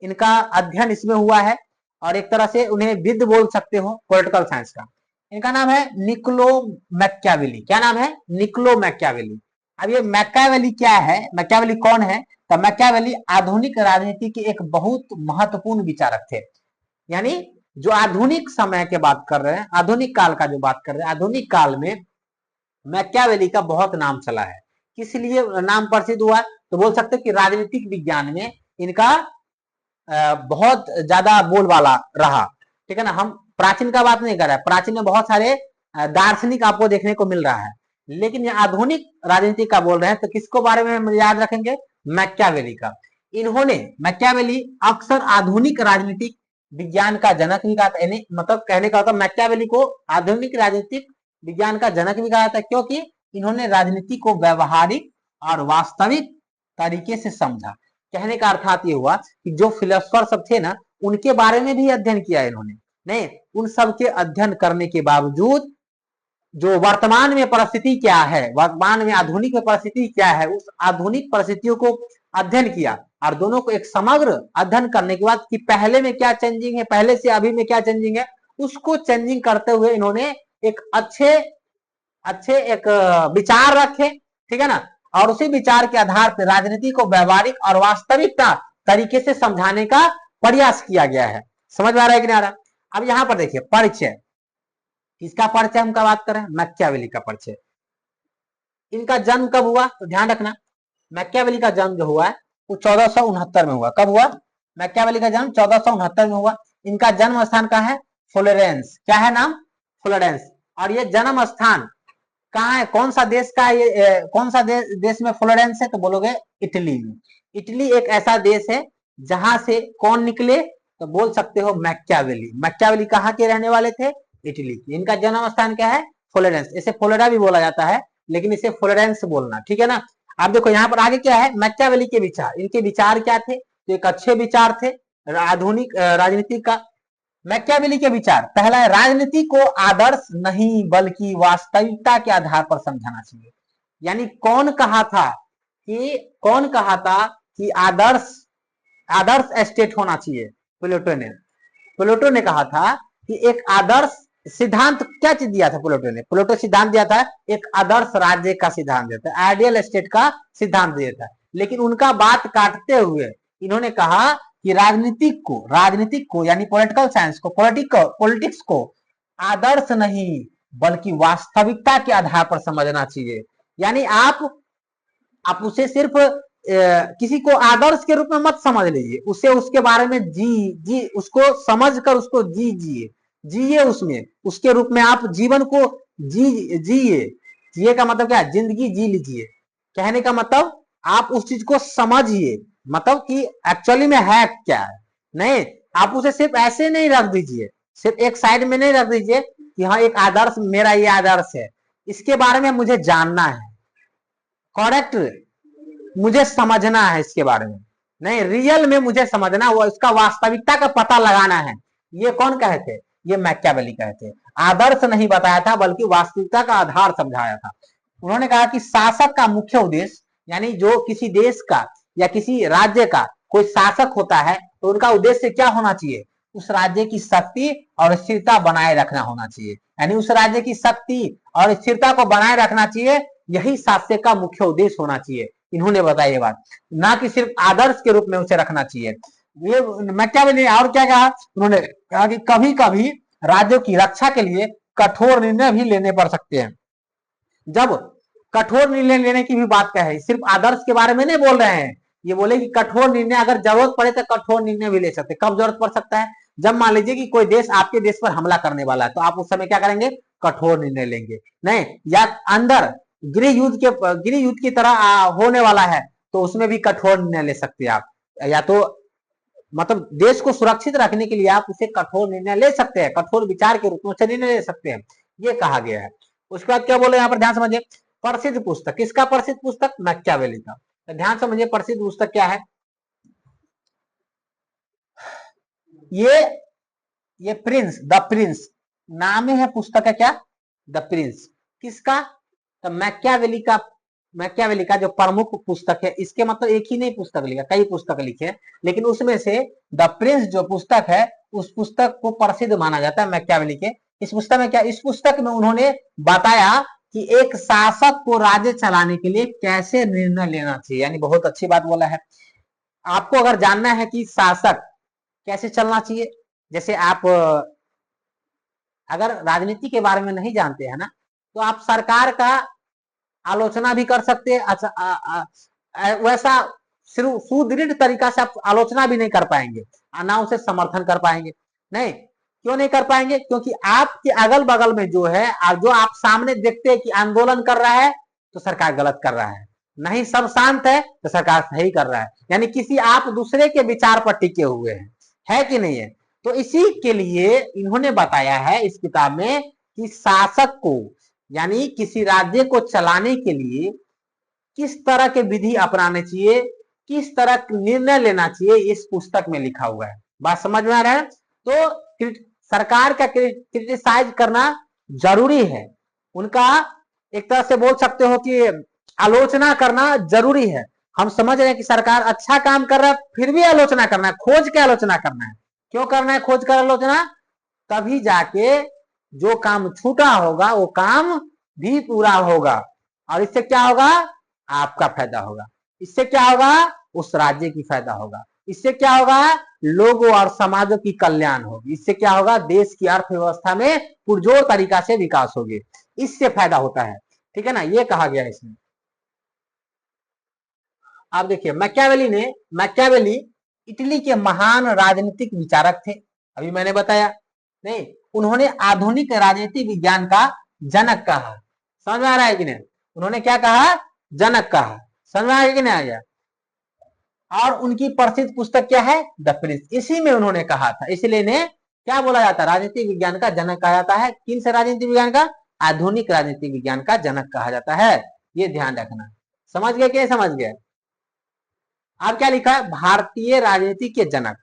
इनका अध्ययन इसमें हुआ है और एक तरह से उन्हें विद बोल सकते हो पॉलिटिकल साइंस का। इनका नाम है निकोलो मैकियावेली। क्या नाम है, निकोलो मैकियावेली। अब ये मैकियावेली क्या है, मैकियावेली कौन है, तो मैकियावेली आधुनिक राजनीति के एक बहुत महत्वपूर्ण विचारक थे। यानी जो आधुनिक समय के बात कर रहे हैं, आधुनिक काल का जो बात कर रहे हैं, आधुनिक काल में मैकियावेली का बहुत नाम चला है। किस लिए नाम प्रसिद्ध हुआ, तो बोल सकते कि राजनीतिक विज्ञान में इनका बहुत ज्यादा बोलबाला रहा, ठीक है ना। हम प्राचीन का बात नहीं कर रहे हैं, प्राचीन में बहुत सारे दार्शनिक आपको देखने को मिल रहा है, लेकिन ये आधुनिक राजनीति का बोल रहे हैं तो किसको बारे में हम याद रखेंगे, मैकियावेली का। इन्होंने, मैकियावेली अक्सर आधुनिक राजनीतिक विज्ञान का जनक भी कहा था, मतलब कहने का मतलब मैकियावेली को आधुनिक राजनीतिक विज्ञान का जनक भी कहा था, क्योंकि इन्होंने राजनीति को व्यवहारिक और वास्तविक तरीके से समझा। कहने का अर्थात ये हुआ कि जो फिलोसफर सब थे ना, उनके बारे में भी अध्ययन किया इन्होंने, नहीं उन सब के अध्ययन करने के बावजूद जो वर्तमान में परिस्थिति क्या है, वर्तमान में आधुनिक में परिस्थिति क्या है, उस आधुनिक परिस्थितियों को अध्ययन किया और दोनों को एक समग्र अध्ययन करने के बाद कि पहले में क्या चेंजिंग है, पहले से अभी में क्या चेंजिंग है, उसको चेंजिंग करते हुए इन्होंने एक अच्छे एक विचार रखे, ठीक है ना। और उसी विचार के आधार पर राजनीति को व्यवहारिक और वास्तविकता तरीके से समझाने का प्रयास किया गया है। समझ में आ रहा है कि नहीं आ रहा। अब यहां पर देखिए परिचय, किसका परिचय हम का बात करें, मैकियावेली का परिचय। इनका जन्म कब हुआ, तो ध्यान रखना मैकियावेली का जन्म जो हुआ है वो 1469 में हुआ। कब हुआ, मैकियावेली का जन्म 1469 में हुआ। इनका जन्म स्थान कहाँ है, फ्लोरेंस। क्या है नाम, फ्लोरेंस। और ये जन्म स्थान कहाँ है, कौन सा देश का ये कौन सा देश में फ्लोरेंस है, तो बोलोगे इटली में। इटली एक ऐसा देश है जहां से कौन निकले, तो बोल सकते हो मैकियावेली। मैकियावेली कहाँ के रहने वाले थे, इटली की। इनका जन्म स्थान क्या है? फ्लोरेंस। इसे फ्लोरा भी बोला जाता है, लेकिन इसे फ्लोरेंस बोलना, ठीक है ना। आप देखो यहाँ पर आगे क्या है, मैकियावेली के विचार। इनके विचार क्या थे? तो एक अच्छे विचार थे आधुनिक राजनीति का। मैकियावेली के विचार, पहला है राजनीति को आदर्श नहीं बल्कि वास्तविकता के आधार पर समझाना चाहिए। यानी कौन कहा था कि आदर्श आदर्श स्टेट होना चाहिए? प्लेटो ने कहा था कि एक आदर्श सिद्धांत क्या चीज दिया था प्लेटो सिद्धांत दिया था, एक आदर्श राज्य का सिद्धांत दिया था, आइडियल स्टेट का सिद्धांत दिया था। लेकिन उनका बात काटते हुए इन्होंने कहा कि राजनीतिक को यानी पॉलिटिकल साइंस को, पॉलिटिक्स को आदर्श नहीं बल्कि वास्तविकता के आधार पर समझना चाहिए। यानी आप उसे सिर्फ किसी को आदर्श के रूप में मत समझ लीजिए, उसे उसके बारे में जी उसको समझ कर उसको जिए उसमें, उसके रूप में आप जीवन को जिए का मतलब क्या है? जिंदगी जी लीजिए। कहने का मतलब आप उस चीज को समझिए, मतलब कि एक्चुअली में है क्या है। नहीं, आप उसे सिर्फ ऐसे नहीं रख दीजिए, सिर्फ एक साइड में नहीं रख दीजिए कि हाँ एक आदर्श, मेरा ये आदर्श है, इसके बारे में मुझे जानना है, करेक्ट, मुझे समझना है इसके बारे में। नहीं, रियल में मुझे समझना, वो इसका वास्तविकता का पता लगाना है। ये कौन कहे थे? ये मैकियावेली कहे थे। आदर्श नहीं बताया था बल्कि वास्तविकता का आधार समझाया था। उन्होंने कहा कि शासक का मुख्य उद्देश्य, यानी जो किसी देश का या किसी राज्य का कोई शासक होता है तो उनका उद्देश्य क्या होना चाहिए? उस राज्य की शक्ति और स्थिरता बनाए रखना होना चाहिए। यानी उस राज्य की शक्ति और स्थिरता को बनाए रखना चाहिए, यही शासक का मुख्य उद्देश्य होना चाहिए। इन्होंने बताया ये बात, ना कि सिर्फ आदर्श के रूप में उसे रखना चाहिए। ये मैकियावेली ने और क्या कहा? उन्होंने कहा कि कभी कभी राज्यों की रक्षा के लिए कठोर निर्णय भी लेने पड़ सकते हैं। जब कठोर निर्णय लेने की भी बात कहे, सिर्फ आदर्श के बारे में नहीं बोल रहे हैं, ये बोले कि कठोर निर्णय अगर जरूरत पड़े तो कठोर निर्णय भी ले सकते। कब जरूरत पड़ सकता है? जब मान लीजिए कि कोई देश आपके देश पर हमला करने वाला है, तो आप उस समय क्या करेंगे? कठोर निर्णय लेंगे। नहीं, या अंदर गृह युद्ध की तरह होने वाला है तो उसमें भी कठोर निर्णय ले सकते हैं आप। या तो मतलब देश को सुरक्षित रखने के लिए आप उसे कठोर निर्णय ले सकते हैं, कठोर विचार के रूप में उसे निर्णय ले सकते हैं, ये कहा गया है। उसके बाद क्या बोले यहाँ पर, ध्यान समझिए। प्रसिद्ध पुस्तक, किसका प्रसिद्ध पुस्तक? मैकियावेली का। तो ध्यान समझिए, प्रसिद्ध पुस्तक क्या है? ये द प्रिंस नाम है पुस्तक है, क्या? The Prince. किसका? तो मैकियावेली का जो प्रमुख पुस्तक है। इसके मतलब एक ही नहीं पुस्तक लिखा, कई पुस्तक लिखे, लेकिन उसमें से द प्रिंस जो पुस्तक है उस पुस्तक को प्रसिद्ध माना जाता है मैकियावेली के। इस पुस्तक में क्या? इस पुस्तक में उन्होंने बताया कि एक शासक को राज्य चलाने के लिए कैसे निर्णय लेना चाहिए। यानी बहुत अच्छी बात बोला है। आपको अगर जानना है कि शासक कैसे चलना चाहिए, जैसे आप अगर राजनीति के बारे में नहीं जानते हैं ना, तो आप सरकार का आलोचना भी कर सकते हैं। अच्छा, वैसा सिर्फ सुदृढ़ तरीका से आप आलोचना भी नहीं कर पाएंगे, ना उसे समर्थन कर पाएंगे। नहीं, क्यों नहीं कर पाएंगे? क्योंकि आपके अगल बगल में जो है, जो आप सामने देखते हैं कि आंदोलन कर रहा है तो सरकार गलत कर रहा है, नहीं सब शांत है तो सरकार सही कर रहा है। यानी किसी आप दूसरे के विचार पर टिके हुए हैं, है कि नहीं है? तो इसी के लिए इन्होंने बताया है इस किताब में कि शासक को, यानी किसी राज्य को चलाने के लिए किस तरह के विधि अपनाने चाहिए, किस तरह निर्णय लेना चाहिए, इस पुस्तक में लिखा हुआ है। बात समझ में आ रहा है? तो सरकार का क्रिटिसाइज करना जरूरी है, उनका एक तरह से बोल सकते हो कि आलोचना करना जरूरी है। हम समझ रहे हैं कि सरकार अच्छा काम कर रहा है, फिर भी आलोचना करना है, खोज के आलोचना करना है। क्यों करना है खोज कर आलोचना? तभी जाके जो काम छूटा होगा वो काम भी पूरा होगा, और इससे क्या होगा? आपका फायदा होगा। इससे क्या होगा? उस राज्य की फायदा होगा। इससे क्या होगा? लोगों और समाजों की कल्याण होगी। इससे क्या होगा? देश की अर्थव्यवस्था में पुरजोर तरीका से विकास होगी, इससे फायदा होता है। ठीक है ना, ये कहा गया इसमें। आप देखिए, मैकियावेली इटली के महान राजनीतिक विचारक थे, अभी मैंने बताया। नहीं, उन्होंने आधुनिक राजनीति विज्ञान का जनक कहा। समझ में आ रहा है कि नहीं? उन्होंने क्या कहा? जनक कहा। समझ में आ गया कि नहीं आ गया? और उनकी प्रसिद्ध पुस्तक क्या है? The Prince. इसी में उन्होंने कहा था, इसलिए क्या बोला जाता है, राजनीतिक विज्ञान का जनक कहा जाता है। किन से राजनीतिक विज्ञान का, आधुनिक राजनीतिक विज्ञान का जनक कहा जाता है। ये ध्यान रखना। समझ गए क्या, समझ गए। अब क्या लिखा है, भारतीय राजनीति के जनक।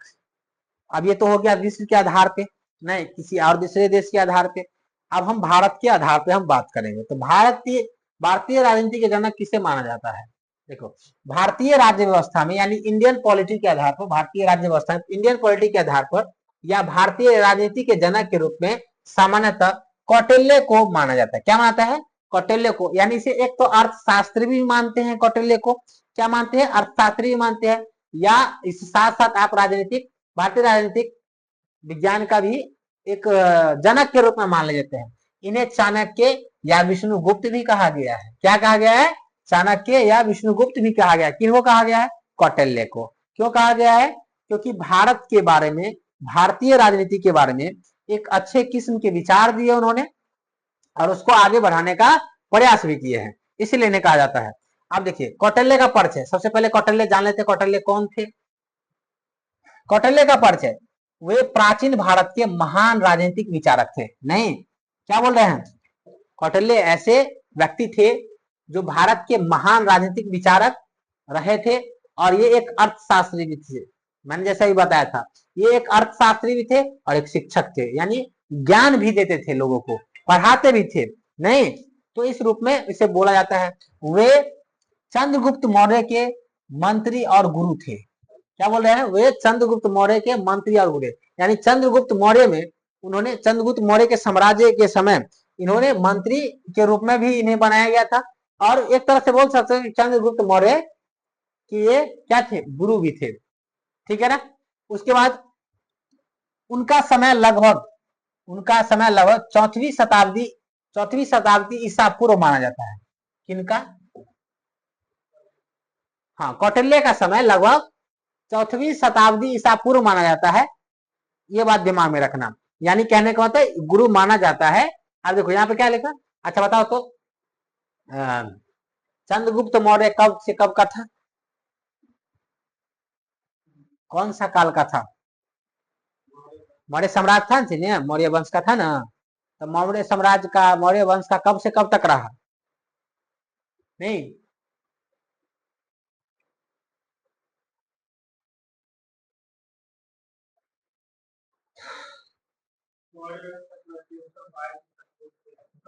अब ये तो हो गया विश्व के आधार पे, नहीं किसी और दूसरे देश के आधार पे। अब हम भारत के आधार पे हम बात करेंगे। तो भारतीय राजनीति के जनक किसे माना जाता है। देखो, भारतीय राज्य व्यवस्था में यानी इंडियन पॉलिटी के आधार पर, भारतीय राज्य व्यवस्था में इंडियन पॉलिटी के आधार पर या भारतीय राजनीति के जनक के रूप में सामान्यतः कौटिल्य को माना जाता है। क्या मानता है, कौटिल्य को। यानी इसे एक तो अर्थशास्त्री भी मानते हैं कौटिल्य को, क्या मानते हैं, अर्थशास्त्री भी मानते हैं, या इस साथ साथ आप भारतीय राजनीतिक विज्ञान का भी एक जनक के रूप में मान लेते हैं। इन्हें चाणक्य या विष्णुगुप्त भी कहा गया है। क्या कहा गया है, चाणक्य या विष्णुगुप्त भी कहा गया है। किनको कहा गया है, कौटिल्य को। क्यों कहा गया है, क्योंकि भारत के बारे में, भारतीय राजनीति के बारे में एक अच्छे किस्म के विचार दिए उन्होंने और उसको आगे बढ़ाने का प्रयास भी किए हैं, इसलिए इन्हें कहा जाता है। अब देखिए कौटिल्य का परिचय, सबसे पहले कौटिल्य जान लेते हैं, कौटिल्य कौन थे। कौटिल्य का परिचय, वे प्राचीन भारत के महान राजनीतिक विचारक थे। नहीं, क्या बोल रहे हैं, कौटिल्य ऐसे व्यक्ति थे जो भारत के महान राजनीतिक विचारक रहे थे और ये एक अर्थशास्त्री भी थे। मैंने जैसा ही बताया था, ये एक अर्थशास्त्री भी थे और एक शिक्षक थे, यानी ज्ञान भी देते थे लोगों को, पढ़ाते भी थे। नहीं तो इस रूप में इसे बोला जाता है। वे चंद्रगुप्त मौर्य के मंत्री और गुरु थे। क्या बोल रहे हैं, वे चंद्रगुप्त मौर्य के मंत्री और गुरु, यानी चंद्रगुप्त मौर्य में उन्होंने, चंद्रगुप्त मौर्य के साम्राज्य के समय इन्होंने मंत्री के रूप में भी इन्हें बनाया गया था। और एक तरह से बोल सकते हैं कि चंद्रगुप्त मौर्य कि ये क्या थे, गुरु भी थे। ठीक है ना। उसके बाद उनका समय लगभग चौथी शताब्दी ईसा पूर्व माना जाता है। किनका, हाँ, कौटिल्य का समय लगभग 4वीं शताब्दी ईसा पूर्व माना जाता है। ये बात दिमाग में रखना, यानी कहने का मतलब गुरु माना जाता है। अब देखो यहाँ पे क्या लिखा, अच्छा बताओ तो चंद्रगुप्त मौर्य कब से कब का था, कौन सा काल का था, मौर्य सम्राट था ना, मौर्य वंश का था ना। तो मौर्य साम्राज्य का, मौर्य वंश का कब से कब तक रहा, नहीं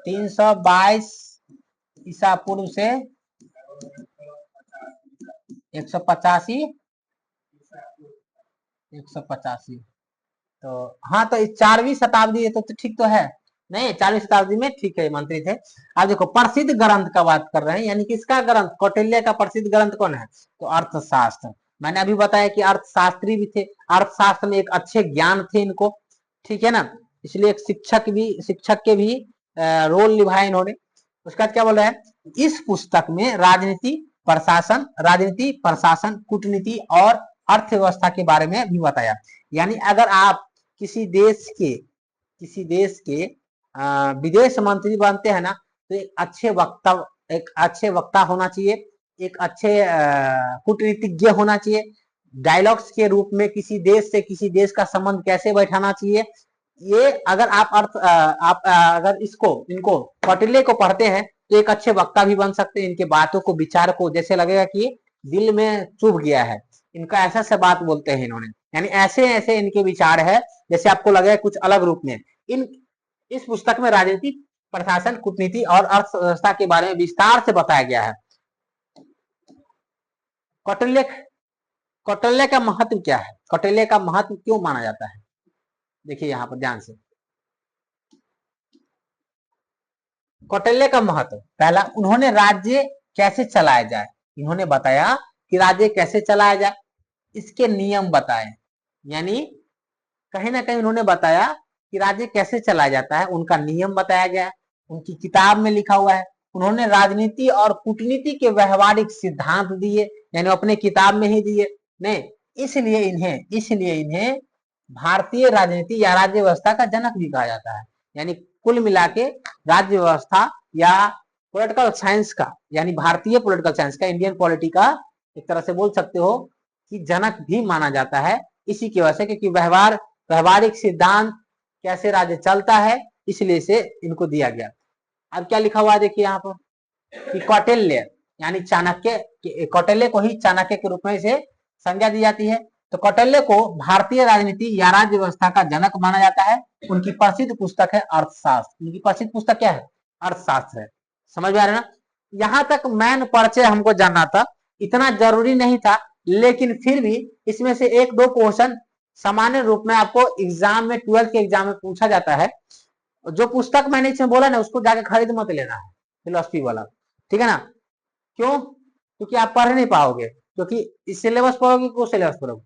322 ईसा पूर्व से 185 तो हाँ, तो 4वीं शताब्दी तो ठीक तो है, नहीं 4वीं शताब्दी में ठीक है, मंत्री थे। अब देखो प्रसिद्ध ग्रंथ का बात कर रहे हैं, यानी किसका ग्रंथ, कौटिल्य का प्रसिद्ध ग्रंथ कौन है, तो अर्थशास्त्र। मैंने अभी बताया कि अर्थशास्त्री भी थे, अर्थशास्त्र में एक अच्छे ज्ञान थे इनको, ठीक है ना। इसलिए एक शिक्षक के भी रोल निभाए इन्होंने। उसके बाद क्या बोल रहा है, इस पुस्तक में राजनीति प्रशासन कूटनीति और अर्थव्यवस्था के बारे में भी बताया। यानी अगर आप किसी देश के विदेश मंत्री बनते हैं ना, तो एक अच्छे वक्ता होना चाहिए, एक अच्छे कूटनीतिज्ञ होना चाहिए। डायलॉग्स के रूप में किसी देश का संबंध कैसे बैठाना चाहिए, ये अगर आप अगर इनको कौटिल्य को पढ़ते हैं तो एक अच्छे वक्ता भी बन सकते हैं। इनके बातों को, विचार को जैसे लगेगा कि दिल में चुभ गया है, इनका ऐसा से बात बोलते हैं इन्होंने, यानी ऐसे ऐसे इनके विचार है जैसे आपको लगेगा कुछ अलग रूप में। इस पुस्तक में राजनीति, प्रशासन, कूटनीति और अर्थव्यवस्था के बारे में विस्तार से बताया गया है। कौटिल्य का महत्व क्या है, कौटिल्य का महत्व क्यों माना जाता है, देखिए यहाँ पर ध्यान से। कौटिल्य का महत्व, पहला, उन्होंने राज्य कैसे चलाया जाए, इन्होंने बताया कि राज्य कैसे चलाया जाए, इसके नियम बताए। यानी कहीं ना कहीं उन्होंने बताया कि राज्य कैसे चलाया जाता है, उनका नियम बताया गया है, उनकी किताब में लिखा हुआ है। उन्होंने राजनीति और कूटनीति के व्यवहारिक सिद्धांत दिए, यानी अपने किताब में ही दिए। नहीं, इसलिए इन्हें भारतीय राजनीति या राज्य व्यवस्था का जनक भी कहा जाता है। यानी कुल मिला के राज्य व्यवस्था या पॉलिटिकल साइंस का, यानी भारतीय पॉलिटिकल साइंस का, इंडियन पॉलिटी का एक तरह से बोल सकते हो कि जनक भी माना जाता है, इसी की वजह से, क्योंकि व्यवहारिक सिद्धांत कैसे राज्य चलता है, इसलिए से इनको दिया गया। अब क्या लिखा हुआ है देखिए यहाँ पर कि कौटिल्य यानी चाणक्य, कौटिल्य को ही चाणक्य के रूप में इसे संज्ञा दी जाती है। तो कौटिल्य को भारतीय राजनीति या राज्य व्यवस्था का जनक माना जाता है। उनकी प्रसिद्ध पुस्तक है अर्थशास्त्र। उनकी प्रसिद्ध पुस्तक क्या है? अर्थशास्त्र है। समझ में आ रहा है ना? यहाँ तक मैन परिचय हमको जानना था, इतना जरूरी नहीं था, लेकिन फिर भी इसमें से एक दो क्वेश्चन सामान्य रूप में आपको एग्जाम में, 12th के एग्जाम में पूछा जाता है। जो पुस्तक मैंने इसमें बोला ना, उसको जाके खरीद मत लेना है, फिलोसफी वाला, ठीक है ना? क्यों? क्योंकि आप पढ़ नहीं पाओगे, क्योंकि इस सिलेबस पढ़ोगे कि वो सिलेबस पढ़ोगे।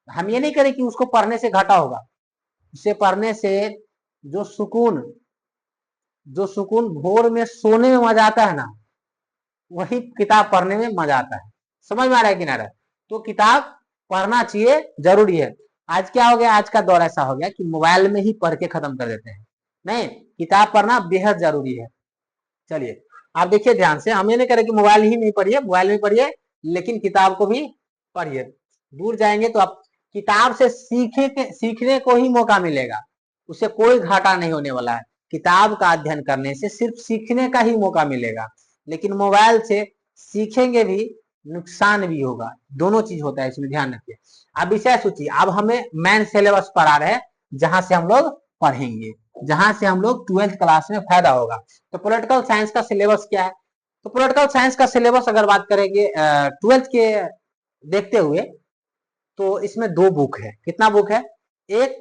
हम ये नहीं करें कि उसको पढ़ने से घाटा होगा, उसे पढ़ने से जो सुकून भोर में सोने में मजा आता है ना, वही किताब पढ़ने में मजा आता है। समझ में आ रहा है कि ना रहा? तो किताब पढ़ना चाहिए, जरूरी है। आज क्या हो गया, आज का दौर ऐसा हो गया कि मोबाइल में ही पढ़ के खत्म कर देते हैं। नहीं, किताब पढ़ना बेहद जरूरी है। चलिए आप देखिए ध्यान से, हम ये नहीं करें कि मोबाइल ही नहीं पढ़िए, मोबाइल में पढ़िए, लेकिन किताब को भी पढ़िए। दूर जाएंगे तो आप किताब से सीखने को ही मौका मिलेगा, उससे कोई घाटा नहीं होने वाला है। किताब का अध्ययन करने से सिर्फ सीखने का ही मौका मिलेगा, लेकिन मोबाइल से सीखेंगे भी, नुकसान भी होगा। दोनों चीज होता है, इसमें ध्यान रखिए। अब विषय सोचिए, अब हमें मेन सिलेबस पढ़ा रहे हैं, जहां से हम लोग पढ़ेंगे, जहां से हम लोग 12th क्लास में फायदा होगा। तो पॉलिटिकल साइंस का सिलेबस क्या है? तो पॉलिटिकल साइंस का सिलेबस अगर बात करेंगे 12th के देखते हुए, तो इसमें दो बुक है। कितना बुक है? एक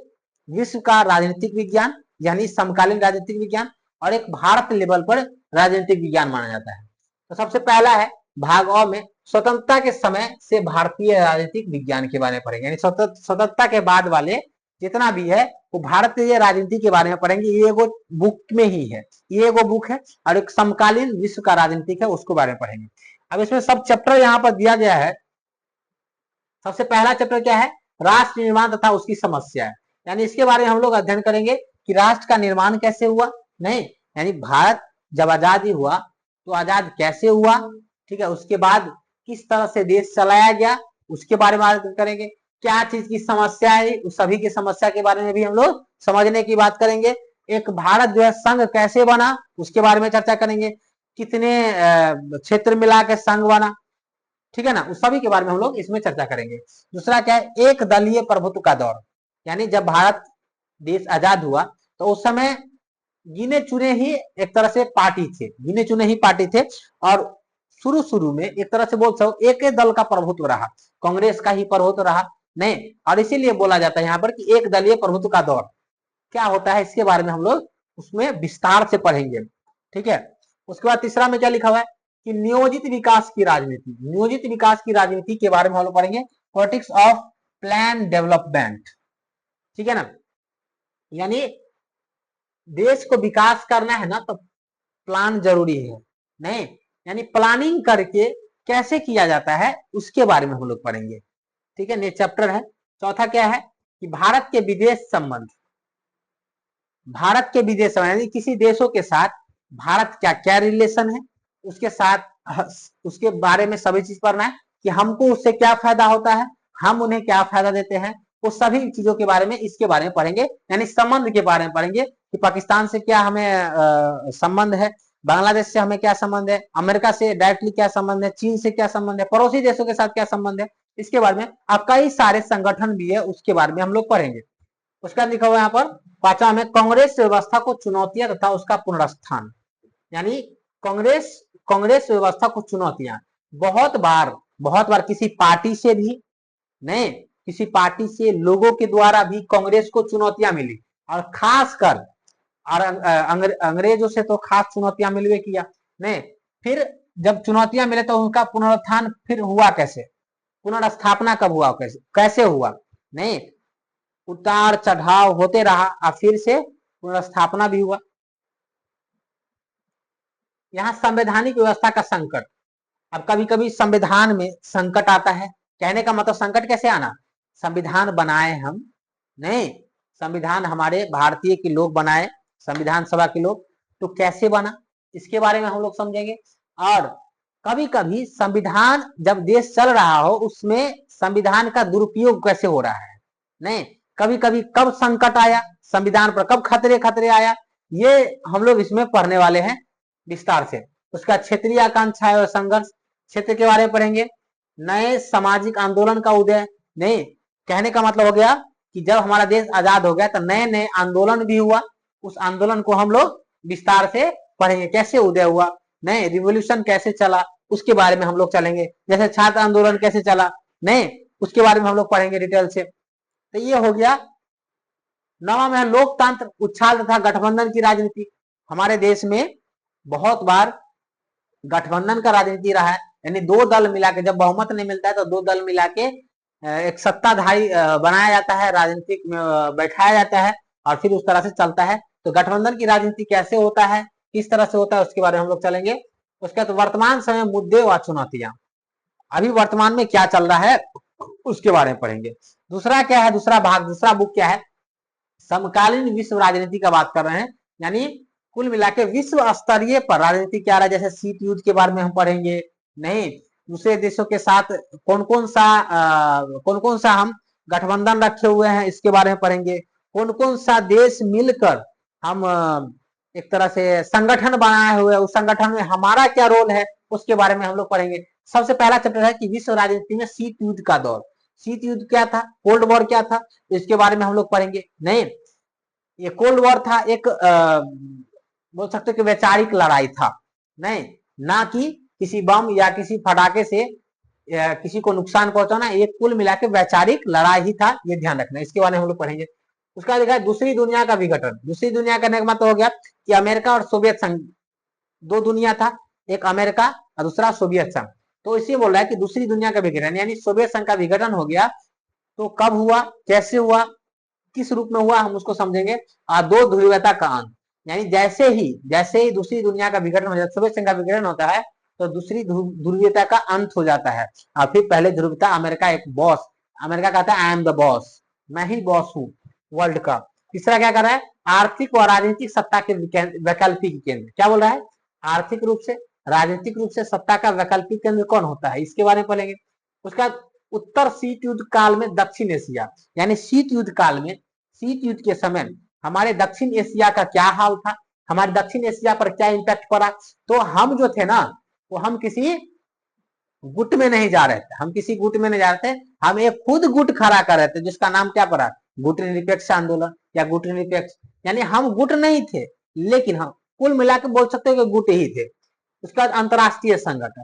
विश्व का राजनीतिक विज्ञान यानी समकालीन राजनीतिक विज्ञान, और एक भारत लेवल पर राजनीतिक विज्ञान माना जाता है। तो सबसे पहला है भाग अ में स्वतंत्रता के समय से भारतीय राजनीतिक विज्ञान के बारे में पढ़ेंगे, यानी स्वतंत्रता के बाद वाले जितना भी है वो भारतीय राजनीति के बारे में पढ़ेंगे। ये एगो बुक में ही है, ये एगो बुक है, और एक समकालीन विश्व का राजनीतिक है, उसको बारे में पढ़ेंगे। अब इसमें सब चैप्टर यहाँ पर दिया गया है। सबसे पहला चैप्टर क्या है? राष्ट्र निर्माण तथा उसकी समस्या है, यानी इसके बारे में हम लोग अध्ययन करेंगे कि राष्ट्र का निर्माण कैसे हुआ। नहीं, यानी भारत जब आजादी हुआ तो आजाद कैसे हुआ, ठीक है? उसके बाद किस तरह से देश चलाया गया, उसके बारे में बात करेंगे। क्या चीज की समस्या है, उस सभी की समस्या के बारे में भी हम लोग समझने की बात करेंगे। एक भारत जो है संघ कैसे बना, उसके बारे में चर्चा करेंगे। कितने क्षेत्र मिला के संघ बना, ठीक है ना? उस सभी के बारे में हम लोग इसमें चर्चा करेंगे। दूसरा क्या है? एक दलीय प्रभुत्व का दौर, यानी जब भारत देश आजाद हुआ तो उस समय गिने चुने ही एक तरह से पार्टी थे, गिने चुने ही पार्टी थे, और शुरू में एक तरह से बोल सकते एक दल का प्रभुत्व रहा, कांग्रेस का ही प्रभुत्व रहा। नहीं, और इसीलिए बोला जाता है यहाँ पर कि एक दलीय प्रभुत्व का दौर क्या होता है, इसके बारे में हम लोग उसमें विस्तार से पढ़ेंगे, ठीक है? उसके बाद तीसरा में क्या लिखा हुआ है कि नियोजित विकास की राजनीति, नियोजित विकास की राजनीति के बारे में हम लोग पढ़ेंगे। पॉलिटिक्स ऑफ प्लान डेवलपमेंट, ठीक है ना? यानी देश को विकास करना है ना, तो प्लान जरूरी है। नहीं, यानी प्लानिंग करके कैसे किया जाता है, उसके बारे में हम लोग पढ़ेंगे, ठीक है? नेक्स्ट चैप्टर है। चौथा क्या है कि भारत के विदेश संबंध, भारत के विदेश संबंध यानी किसी देशों के साथ भारत क्या क्या रिलेशन है, उसके साथ उसके बारे में सभी चीज पढ़ना है कि हमको उससे क्या फायदा होता है, हम उन्हें क्या फायदा देते हैं, वो सभी चीजों के बारे में, इसके बारे में पढ़ेंगे। यानी संबंध के बारे में पढ़ेंगे कि पाकिस्तान से क्या हमें संबंध है, बांग्लादेश से हमें क्या संबंध है, अमेरिका से डायरेक्टली क्या संबंध है, चीन से क्या संबंध है, पड़ोसी देशों के साथ क्या संबंध है, इसके बारे में। अब कई सारे संगठन भी है, उसके बारे में हम लोग पढ़ेंगे। उसका लिखा हुआ यहाँ पर पांचवा में कांग्रेस व्यवस्था को चुनौतियां तथा उसका पुनरुत्थान, यानी कांग्रेस कांग्रेस व्यवस्था को चुनौतियां। बहुत बार किसी पार्टी से भी नहीं, किसी पार्टी से लोगों के द्वारा भी कांग्रेस को चुनौतियां मिली, और खासकर और अंग्रेजों से तो खास चुनौतियां मिलवे किया। नहीं, फिर जब चुनौतियां मिले तो उनका पुनरुत्थान फिर हुआ कैसे, पुनर्स्थापना कब हुआ, कैसे हुआ? नहीं, उतार चढ़ाव होते रहा, और फिर से पुनर्स्थापना भी हुआ। यहाँ संवैधानिक व्यवस्था का संकट, अब कभी कभी संविधान में संकट आता है। कहने का मतलब संकट कैसे आना, संविधान बनाए हम नहीं, संविधान हमारे भारतीय के लोग बनाए, संविधान सभा के लोग, तो कैसे बना, इसके बारे में हम लोग समझेंगे। और कभी कभी संविधान जब देश चल रहा हो, उसमें संविधान का दुरुपयोग कैसे हो रहा है। नहीं, कभी कभी कब संकट आया संविधान पर, कब खतरे खतरे आया, ये हम लोग इसमें पढ़ने वाले हैं विस्तार से। उसका क्षेत्रीय आकांक्षा और संघर्ष क्षेत्र के बारे में पढ़ेंगे। नए सामाजिक आंदोलन का उदय, नहीं कहने का मतलब हो गया कि जब हमारा देश आजाद हो गया तो नए नए आंदोलन भी हुआ, उस आंदोलन को हम लोग विस्तार से पढ़ेंगे, कैसे उदय हुआ, नए रिवोल्यूशन कैसे चला उसके बारे में हम लोग चलेंगे, जैसे छात्र आंदोलन कैसे चला, नहीं उसके बारे में हम लोग पढ़ेंगे डिटेल से। तो ये हो गया। नवा में लोकतंत्र, उच्छाल तथा गठबंधन की राजनीति। हमारे देश में बहुत बार गठबंधन का राजनीति रहा है, यानी दो दल मिला के, जब बहुमत नहीं मिलता है तो दो दल मिला के एक सत्ताधारी बनाया जाता है, राजनीतिक में बैठाया जाता है और फिर उस तरह से चलता है। तो गठबंधन की राजनीति कैसे होता है, किस तरह से होता है, उसके बारे में हम लोग चलेंगे। उसके बाद वर्तमान समय मुद्दे व चुनौतियां, अभी वर्तमान में क्या चल रहा है उसके बारे में पढ़ेंगे। दूसरा क्या है, दूसरा भाग, दूसरा बुक क्या है, समकालीन विश्व राजनीति का बात कर रहे हैं, यानी कुल मिला के विश्व स्तरीय पर राजनीति क्या रहा है, जैसे शीत युद्ध के बारे में हम पढ़ेंगे, नहीं दूसरे देशों के साथ कौन कौन सा हम गठबंधन रखे हुए हैं इसके बारे में पढ़ेंगे, कौन कौन सा देश मिलकर हम एक तरह से संगठन बनाए हुए, उस संगठन में हमारा क्या रोल है उसके बारे में हम लोग पढ़ेंगे। सबसे पहला चैप्टर है कि विश्व राजनीति में शीत युद्ध का दौर। शीत युद्ध क्या था, कोल्ड वॉर क्या था, इसके बारे में हम लोग पढ़ेंगे। नहीं, ये कोल्ड वॉर था, एक बोल सकते कि वैचारिक लड़ाई था, नहीं ना कि किसी बम या किसी फटाके से किसी को नुकसान पहुंचाना, ये कुल मिला के वैचारिक लड़ाई ही था, ये ध्यान रखना, इसके बारे में हम लोग पढ़ेंगे। उसका लिखा है दूसरी दुनिया का विघटन। दूसरी दुनिया का मतलब हो गया कि अमेरिका और सोवियत संघ, दो दुनिया था, एक अमेरिका और दूसरा सोवियत संघ। तो इसी बोल रहा है कि दूसरी दुनिया का विघटन, यानी सोवियत संघ का विघटन हो गया। तो कब हुआ, कैसे हुआ, किस रूप में हुआ, हम उसको समझेंगे। और दो ध्रुवीयता का अंत, यानी जैसे ही दूसरी दुनिया का विघटन हो जाता है, सोवियत संघ का विघटन होता है तो दूसरी ध्रुवीयता का अंत हो जाता है। और फिर पहले ध्रुवीयता, अमेरिका एक बॉस, अमेरिका कहता है आई एम द बॉस, मैं ही बॉस हूँ वर्ल्ड का। तीसरा क्या कर रहा है, आर्थिक और राजनीतिक सत्ता के वैकल्पिक केंद्र। क्या बोल रहा है, आर्थिक रूप से राजनीतिक रूप से सत्ता का वैकल्पिक केंद्र कौन होता है, इसके बारे में पढ़ेंगे। उसका उत्तर शीत युद्ध काल में दक्षिण एशिया, यानी शीत युद्ध काल में, शीत युद्ध के समय हमारे दक्षिण एशिया का क्या हाल था, हमारे दक्षिण एशिया पर क्या इंपैक्ट पड़ा। तो हम जो थे ना, वो हम किसी गुट में नहीं जा रहे थे, हम किसी गुट में नहीं जा रहे थे, हम एक खुद गुट खड़ा कर रहे थे जिसका नाम क्या पड़ा, गुट निरपेक्ष आंदोलन या गुट निरपेक्ष, यानी हम गुट नहीं थे लेकिन हम कुल मिलाकर बोल सकते हैं कि गुट ही थे। उसके बाद अंतरराष्ट्रीय संगठन,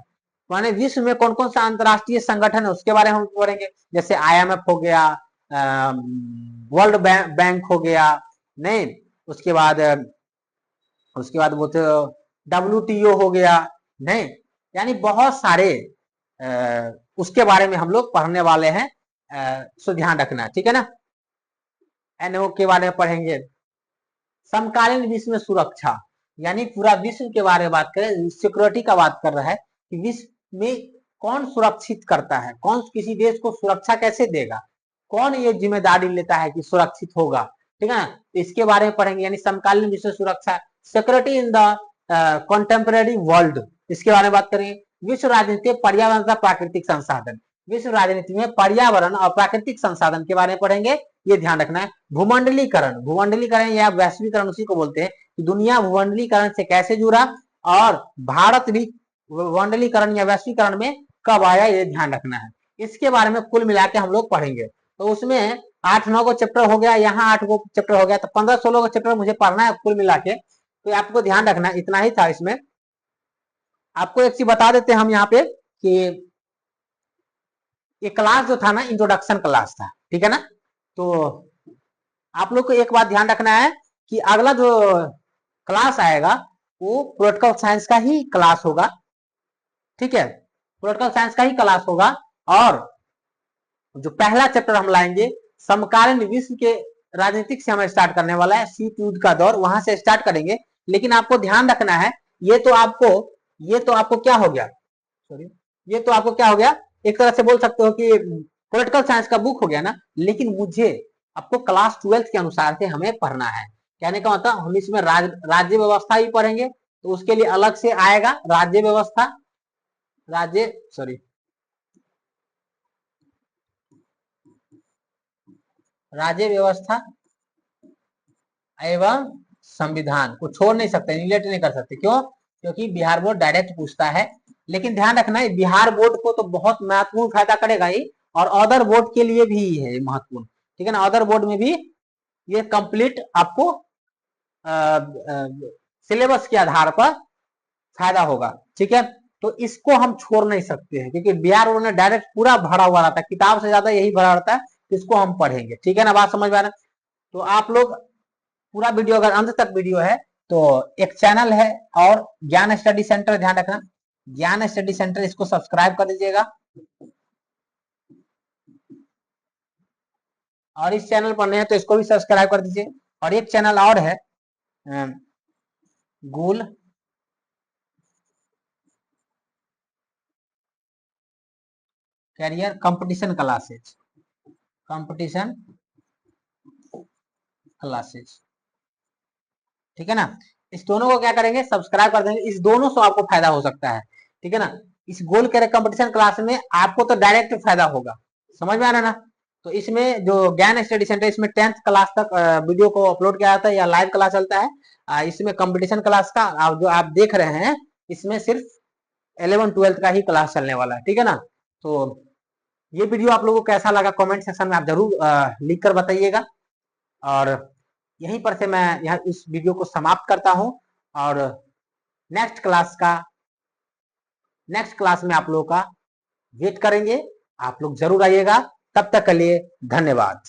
माने विश्व में कौन कौन सा अंतरराष्ट्रीय संगठन है उसके बारे में हम पढ़ेंगे, जैसे IMF हो गया, वर्ल्ड बैंक हो गया, नहीं उसके बाद वो तो WTO हो गया, नहीं यानी बहुत सारे उसके बारे में हम लोग पढ़ने वाले हैं, सो ध्यान रखना, ठीक है ना। NO के बारे में पढ़ेंगे। समकालीन विश्व में सुरक्षा, यानी पूरा विश्व के बारे में बात करें, सिक्योरिटी का बात कर रहा है कि विश्व में कौन सुरक्षित करता है, कौन किसी देश को सुरक्षा कैसे देगा, कौन ये जिम्मेदारी लेता है कि सुरक्षित होगा, ठीक है ना, इसके बारे में पढ़ेंगे। यानी समकालीन विश्व सुरक्षा, security in the contemporary world, इसके बारे में बात करेंगे। विश्व राजनीति, पर्यावरण तथा प्राकृतिक संसाधन, विश्व राजनीति में पर्यावरण और प्राकृतिक संसाधन के बारे में पढ़ेंगे, ये ध्यान रखना है। भूमंडलीकरण या वैश्वीकरण उसी को बोलते हैं कि दुनिया भूमंडलीकरण से कैसे जुड़ा और भारत भी भूमंडलीकरण या वैश्वीकरण में कब आया, ये ध्यान रखना है। इसके बारे में कुल मिला के हम लोग पढ़ेंगे। तो उसमें 8-9 को चैप्टर हो गया, यहाँ 8 को चैप्टर हो गया, तो 15-16 को चैप्टर मुझे पढ़ना है कुल मिला के। तो आपको ध्यान रखना है, इतना ही था इसमें। आपको एक चीज बता देते हैं हम यहाँ पे कि ये क्लास जो था ना, इंट्रोडक्शन क्लास था, ठीक है ना। तो आप लोग को एक बात ध्यान रखना है कि अगला जो क्लास आएगा वो पॉलिटिकल साइंस का ही क्लास होगा, ठीक है, पॉलिटिकल साइंस का ही क्लास होगा। और जो पहला चैप्टर हम लाएंगे समकालीन विश्व के राजनीतिक से हम स्टार्ट करने वाला है, शीत युद्ध का दौर, वहां से स्टार्ट करेंगे। लेकिन आपको ध्यान रखना है, ये तो आपको क्या हो गया, सॉरी, ये तो आपको क्या हो गया, एक तरह से बोल सकते हो कि पॉलिटिकल साइंस का बुक हो गया ना, लेकिन मुझे आपको क्लास 12 के अनुसार से हमें पढ़ना है। कहने का मतलब हम इसमें राज्य व्यवस्था ही पढ़ेंगे, तो उसके लिए अलग से आएगा राज्य व्यवस्था, राज्य व्यवस्था एवं संविधान को छोड़ नहीं सकते, निगलेक्ट नहीं कर सकते। क्यों? क्योंकि बिहार बोर्ड डायरेक्ट पूछता है। लेकिन ध्यान रखना है, बिहार बोर्ड को तो बहुत महत्वपूर्ण फायदा करेगा ही, और अदर बोर्ड के लिए भी है महत्वपूर्ण, ठीक है ना। अदर बोर्ड में भी ये कंप्लीट आपको सिलेबस के आधार पर फायदा होगा, ठीक है। तो इसको हम छोड़ नहीं सकते हैं, क्योंकि बिहार बोर्ड में डायरेक्ट पूरा भरा हुआ रहता है, किताब से ज्यादा यही भरा रहता है, इसको हम पढ़ेंगे, ठीक है ना। बात समझ में आ रहा है? तो आप लोग पूरा वीडियो, अगर अंत तक वीडियो है तो एक चैनल है और ज्ञान स्टडी सेंटर, ध्यान रखना, ज्ञान स्टडी सेंटर, इसको सब्सक्राइब कर दीजिएगा। और इस चैनल पर नए हैं तो इसको भी सब्सक्राइब कर दीजिए। और एक चैनल और है, goal career competition classes, competition classes, ठीक है ना। इस दोनों को क्या करेंगे, सब्सक्राइब कर देंगे। इस दोनों से आपको फायदा हो सकता है, ठीक है ना। इस गोल कैरियर कंपटीशन क्लास में आपको तो डायरेक्ट फायदा होगा, समझ में आ रहा है ना। तो इसमें जो ज्ञान स्टडी सेंटर, इसमें 10th क्लास तक वीडियो को अपलोड किया जाता है या लाइव क्लास चलता है। इसमें कंपटीशन क्लास का जो आप देख रहे हैं, इसमें सिर्फ 11th-12th का ही क्लास चलने वाला है, ठीक है ना। तो ये वीडियो आप लोगों को कैसा लगा कमेंट सेक्शन में आप जरूर लिख कर बताइएगा। और यहीं पर से मैं यहाँ इस वीडियो को समाप्त करता हूं, और नेक्स्ट क्लास में आप लोगों का वेट करेंगे। आप लोग जरूर आइएगा। तब तक के लिए धन्यवाद।